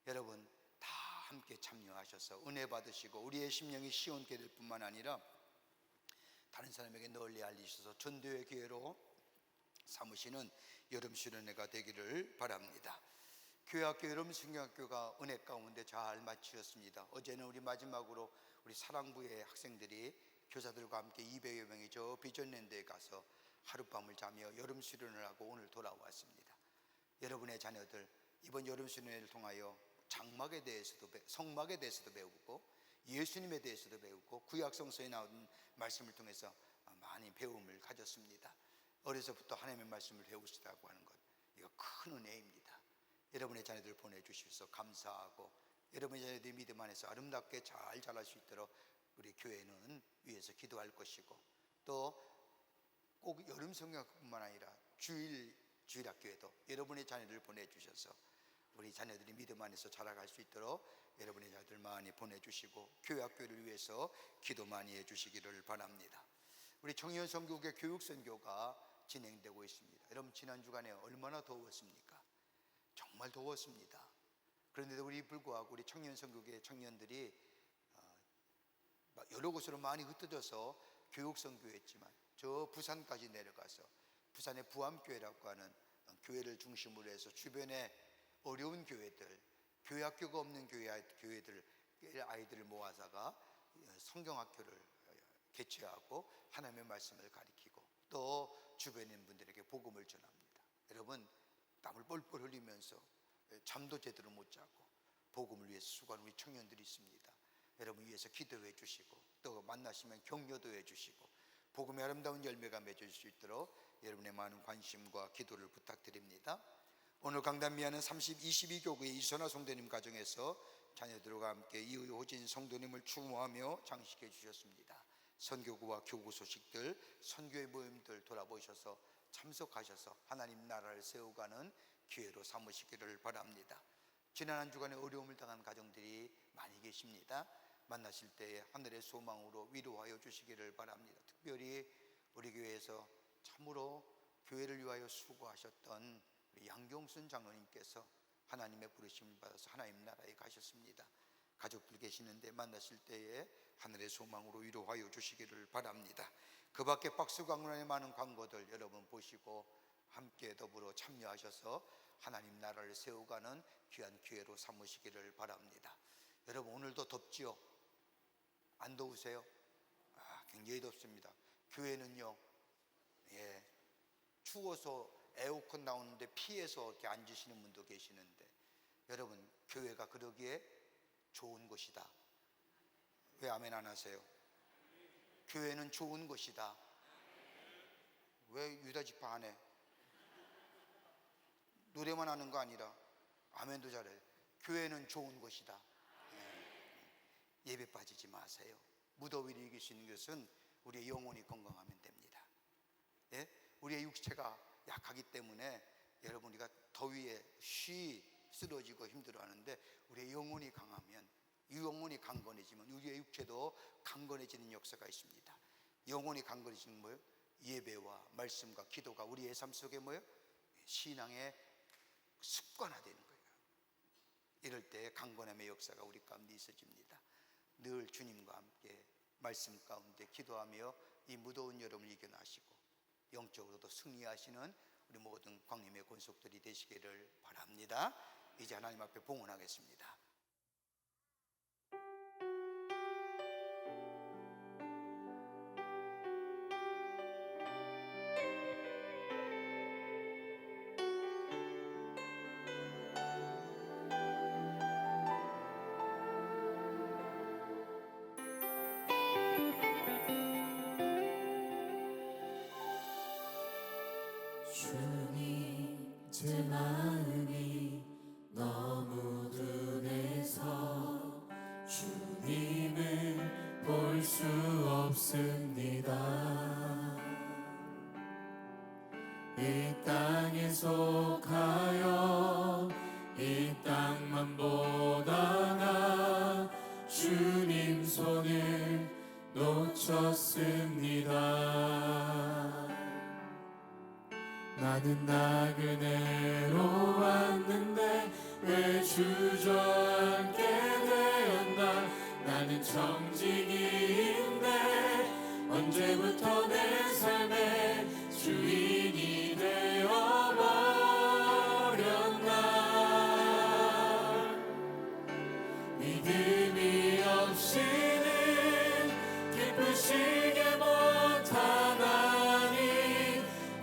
여러분 다 함께 참여하셔서 은혜 받으시고 우리의 심령이 시원케 될 뿐만 아니라 다른 사람에게 널리 알리셔서 전도의 기회로 삼으시는 여름 수련회가 되기를 바랍니다. 교회학교 여름 성경학교가 은혜 가운데 잘 마치었습니다. 어제는 우리 마지막으로 우리 사랑부의 학생들이 교사들과 함께 200여 명이 저 비전랜드에 가서 하룻밤을 자며 여름 수련을 하고 오늘 돌아왔습니다. 여러분의 자녀들 이번 여름 수련회를 통하여 장막에 대해서도 성막에 대해서도 배우고 예수님에 대해서도 배우고 구약성서에 나온 말씀을 통해서 많이 배움을 가졌습니다. 어려서부터 하나님의 말씀을 배우시다고 하는 것, 이거 큰 은혜입니다. 여러분의 자녀들 보내주셔서 감사하고 여러분의 자녀들이 믿음 안에서 아름답게 잘 자랄 수 있도록 우리 교회는 위해서 기도할 것이고 또 꼭 여름 성경뿐만 아니라 주일학교에도 여러분의 자녀들을 보내주셔서 우리 자녀들이 믿음 안에서 자라갈 수 있도록 여러분의 자녀들 많이 보내주시고 교회학교를 위해서 기도 많이 해주시기를 바랍니다. 우리 청년 선교국의 교육 선교가 진행되고 있습니다. 여러분 지난 주간에 얼마나 더웠습니까? 정말 더웠습니다. 그런데도 우리 불구하고 우리 청년 선교국의 청년들이 여러 곳으로 많이 흩어져서 교육 선교했지만 저 부산까지 내려가서 부산의 부암교회라고 하는 교회를 중심으로 해서 주변에 어려운 교회들, 교회학교가 없는 교회들 아이들을 모아서가 성경학교를 개최하고 하나님의 말씀을 가리키고 또 주변에 있는 분들에게 복음을 전합니다. 여러분 땀을 뻘뻘 흘리면서 잠도 제대로 못 자고 복음을 위해서 수고하는 우리 청년들이 있습니다. 여러분 위해서 기도해 주시고 또 만나시면 격려도 해 주시고 복음의 아름다운 열매가 맺을 수 있도록 여러분의 많은 관심과 기도를 부탁드립니다. 오늘 강단미아는 22교구의 이선화 성도님 가정에서 자녀들과 함께 이호진 성도님을 추모하며 장식해 주셨습니다. 선교구와 교구 소식들, 선교의 모임들 돌아보셔서 참석하셔서 하나님 나라를 세워가는 기회로 삼으시기를 바랍니다. 지난 한 주간에 어려움을 당한 가정들이 많이 계십니다. 만나실 때에 하늘의 소망으로 위로하여 주시기를 바랍니다. 특별히 우리 교회에서 참으로 교회를 위하여 수고하셨던 우리 양경순 장로님께서 하나님의 부르심을 받아서 하나님 나라에 가셨습니다. 가족들 계시는데 만나실 때에 하늘의 소망으로 위로하여 주시기를 바랍니다. 그 밖에 박수광론의 많은 광고들 여러분 보시고 함께 더불어 참여하셔서 하나님 나라를 세워가는 귀한 기회로 삼으시기를 바랍니다. 여러분 오늘도 덥지요? 안 더우세요? 굉장히 덥습니다. 교회는요, 추워서 에어컨 나오는데 피해서 이렇게 앉으시는 분도 계시는데 여러분 교회가 그러기에 좋은 것이다. 왜 아멘 안 하세요? 교회는 좋은 것이다. 왜 유다 지파 안 해? 노래만 하는 거 아니라 아멘도 잘해. 교회는 좋은 것이다. 예배 빠지지 마세요. 무더위를 이길 수 있는 것은 우리의 영혼이 건강하면 됩니다. 예? 우리의 육체가 약하기 때문에 여러분 우리가 더위에 쓰러지고 힘들어하는데 우리의 영혼이 강하면, 이 영혼이 강건해지면 우리의 육체도 강건해지는 역사가 있습니다. 영혼이 강건해지는 뭐예요? 예배와 말씀과 기도가 우리의 삶 속에 뭐예요? 신앙의 습관화되는 거예요. 이럴 때 강건함의 역사가 우리 가운데 있어집니다. 늘 주님과 함께 말씀 가운데 기도하며 이 무더운 여름을 이겨나시고 영적으로도 승리하시는 우리 모든 광림의 권속들이 되시기를 바랍니다. 이제 하나님 앞에 봉헌하겠습니다. 주님 제 마음이 너무 둔해서 주님을 볼 수 없습니다. 이 땅에 속하여 이 땅만 보다가 주님 손을 놓쳤습니다. 나는 나그네로 왔는데 왜 주저앉게 되었나. 나는 청지기인데 언제부터 내 삶의 주인이 되어버렸나. 믿음이 없이는 기쁘시게 못하나니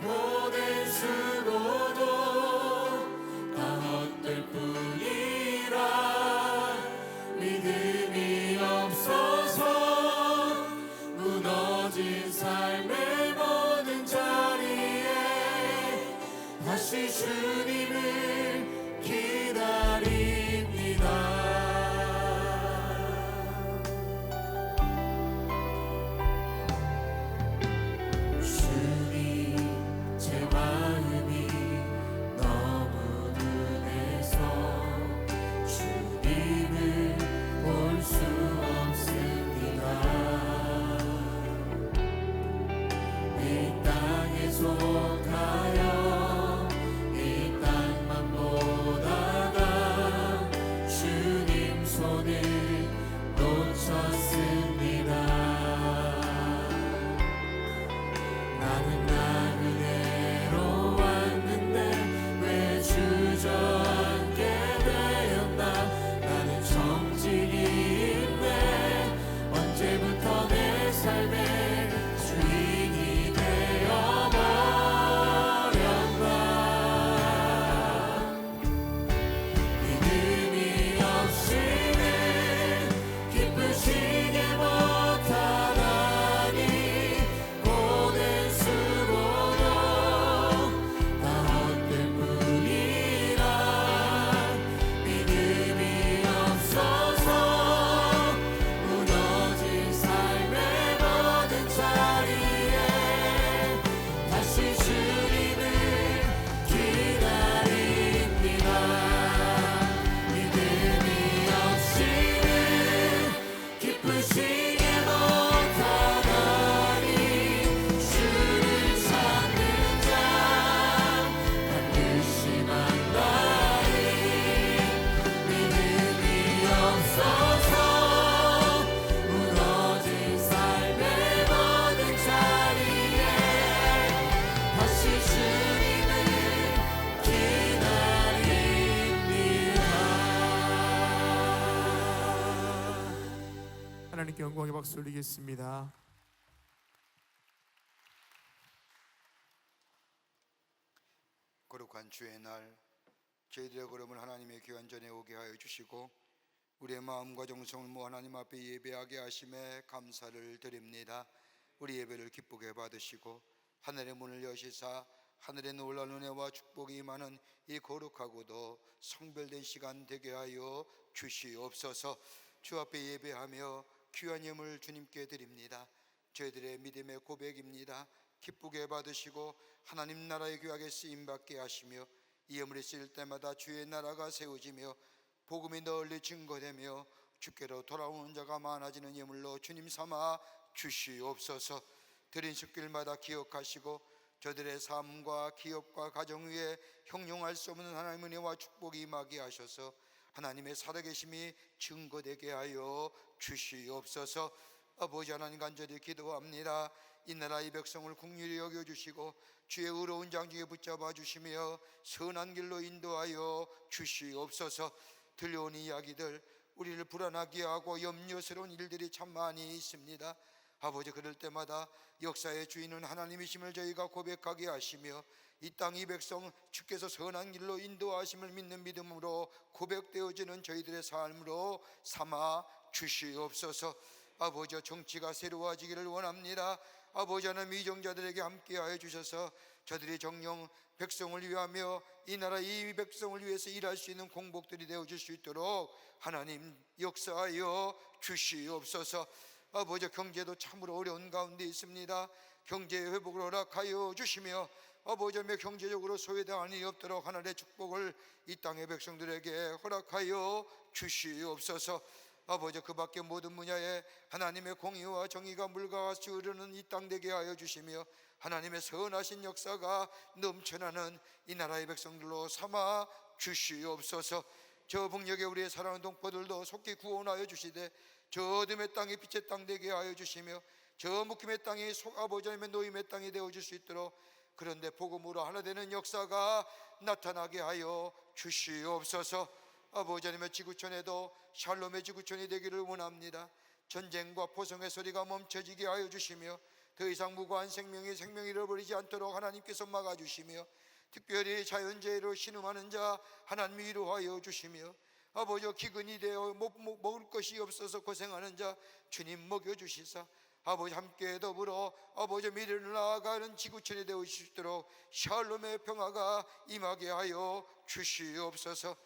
고된 수고도 다 헛될 뿐이라. 믿음이 없어서 무너진 삶의 모든 자리에 다시 주님을 기다립니다. 속하여 이 땅만 보다가 주님 손을 놓쳤습니다. 나는 나그네로 왔는데 왜 주저앉게 되었나. 나는 정직인데 언제부터 내 삶의 주인이 믿음이 없이는 기쁘시게 못하나니 고된 수고도 다 헛될 뿐이라. 믿음이 없어서 무너진 삶의 모든 자리에 다시 주님을 기다립니다. 기쁘시게 못하나니 주를 찾는 자 반드시 만나리. 믿음이 없어서 무너진 삶의 모든 자리에 다시 주님을 기다립니다. 하나님께 영광의 박수 올리겠습니다. 거룩한 주의 날 저희들의 걸음을 하나님의 귀한 전에 오게 하여 주시고 우리의 마음과 정성을 모아 하나님 앞에 예배하게 하심에 감사를 드립니다. 우리 예배를 기쁘게 받으시고 하늘의 문을 여시사 하늘의 놀라운 은혜와 축복이 임하는 이 거룩하고도 성별된 시간 되게 하여 주시옵소서. 주 앞에 예배하며 귀한 예물 주님께 드립니다. 저희들의 믿음의 고백입니다. 기쁘게 받으시고 하나님 나라의 귀하게 쓰임받게 하시며 이 예물이 쓰일 때마다 주의 나라가 세워지며 복음이 널리 증거되며 주께로 돌아오는 자가 많아지는 예물로 주님 삼아 주시옵소서. 드린 숫길마다 기억하시고 저들의 삶과 기업과 가정 위에 형용할 수 없는 하나님의 은혜와 축복이 임하게 하셔서 하나님의 살아계심이 증거되게 하여 주시옵소서. 아버지 하나님 간절히 기도합니다. 이 나라 이 백성을 긍휼히 여겨주시고 주의 의로운 장중에 붙잡아 주시며 선한 길로 인도하여 주시옵소서. 들려온 이야기들 우리를 불안하게 하고 염려스러운 일들이 참 많이 있습니다. 아버지, 그럴 때마다 역사의 주인은 하나님이심을 저희가 고백하게 하시며 이 땅 이 백성 주께서 선한 길로 인도하심을 믿는 믿음으로 고백되어지는 저희들의 삶으로 삼아 주시옵소서. 아버지, 정치가 새로워지기를 원합니다. 아버지 하나님, 이정자들에게 함께하여 주셔서 저들이 정령 백성을 위하며 이 나라 이 백성을 위해서 일할 수 있는 공복들이 되어줄 수 있도록 하나님 역사하여 주시옵소서. 아버지, 경제도 참으로 어려운 가운데 있습니다. 경제의 회복을 허락하여 주시며 아버지, 경제적으로 소외당할 일이 없도록 하나님의 축복을 이 땅의 백성들에게 허락하여 주시옵소서. 아버지, 그 밖에 모든 분야에 하나님의 공의와 정의가 물과 같이 흐르는 이 땅 되게 하여 주시며 하나님의 선하신 역사가 넘쳐나는 이 나라의 백성들로 삼아 주시옵소서. 저 북녘에 우리의 사랑하는 동포들도 속히 구원하여 주시되 저 어둠의 땅이 빛의 땅 되게 하여 주시며 저 묶임의 땅이 아버지 하나님의 노임의 땅이 되어줄 수 있도록, 그런데 복음으로 하나 되는 역사가 나타나게 하여 주시옵소서. 아버지 하나님의 지구촌에도 샬롬의 지구촌이 되기를 원합니다. 전쟁과 포성의 소리가 멈춰지게 하여 주시며 더 이상 무고한 생명이 생명 잃어버리지 않도록 하나님께서 막아주시며 특별히 자연재해로 신음하는 자 하나님 위로하여 주시며 아버지, 기근이 되어 먹을 것이 없어서 고생하는 자 주님 먹여주시사 아버지 함께 더불어 아버지 미래를 나아가는 지구촌이 되어 주시도록 샬롬의 평화가 임하게 하여 주시옵소서.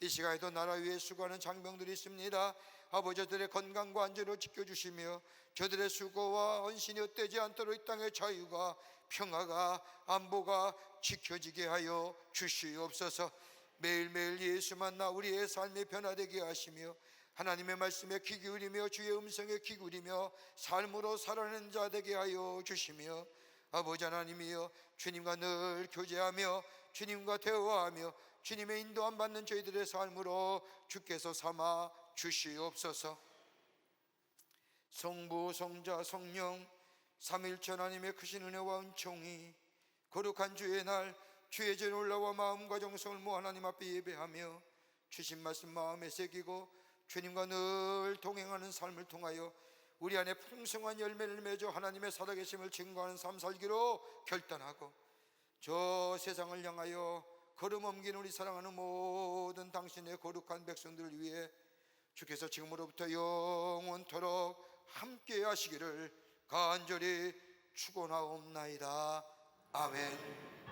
이 시간에도 나라 위에 수고하는 장병들이 있습니다. 아버지, 저들의 건강과 안전을 지켜주시며 저들의 수고와 헌신이 헛되지 않도록 이 땅의 자유가 평화가 안보가 지켜지게 하여 주시옵소서. 매일매일 예수 만나 우리의 삶이 변화되게 하시며 하나님의 말씀에 귀 기울이며 주의 음성에 귀 기울이며 삶으로 살아내는 자 되게 하여 주시며 아버지 하나님이여, 주님과 늘 교제하며 주님과 대화하며 주님의 인도함 받는 저희들의 삶으로 주께서 삼아 주시옵소서. 성부 성자 성령 삼일체 하나님의 크신 은혜와 은총이 거룩한 주의 날 주의 전 올라와 마음과 정성을 모아 하나님 앞에 예배하며 주신 말씀 마음에 새기고 주님과 늘 동행하는 삶을 통하여 우리 안에 풍성한 열매를 맺어 하나님의 살아계심을 증거하는 삶 살기로 결단하고 저 세상을 향하여 걸음 옮긴 우리 사랑하는 모든 당신의 거룩한 백성들을 위해 주께서 지금으로부터 영원토록 함께 하시기를 간절히 축원하옵나이다. 아멘.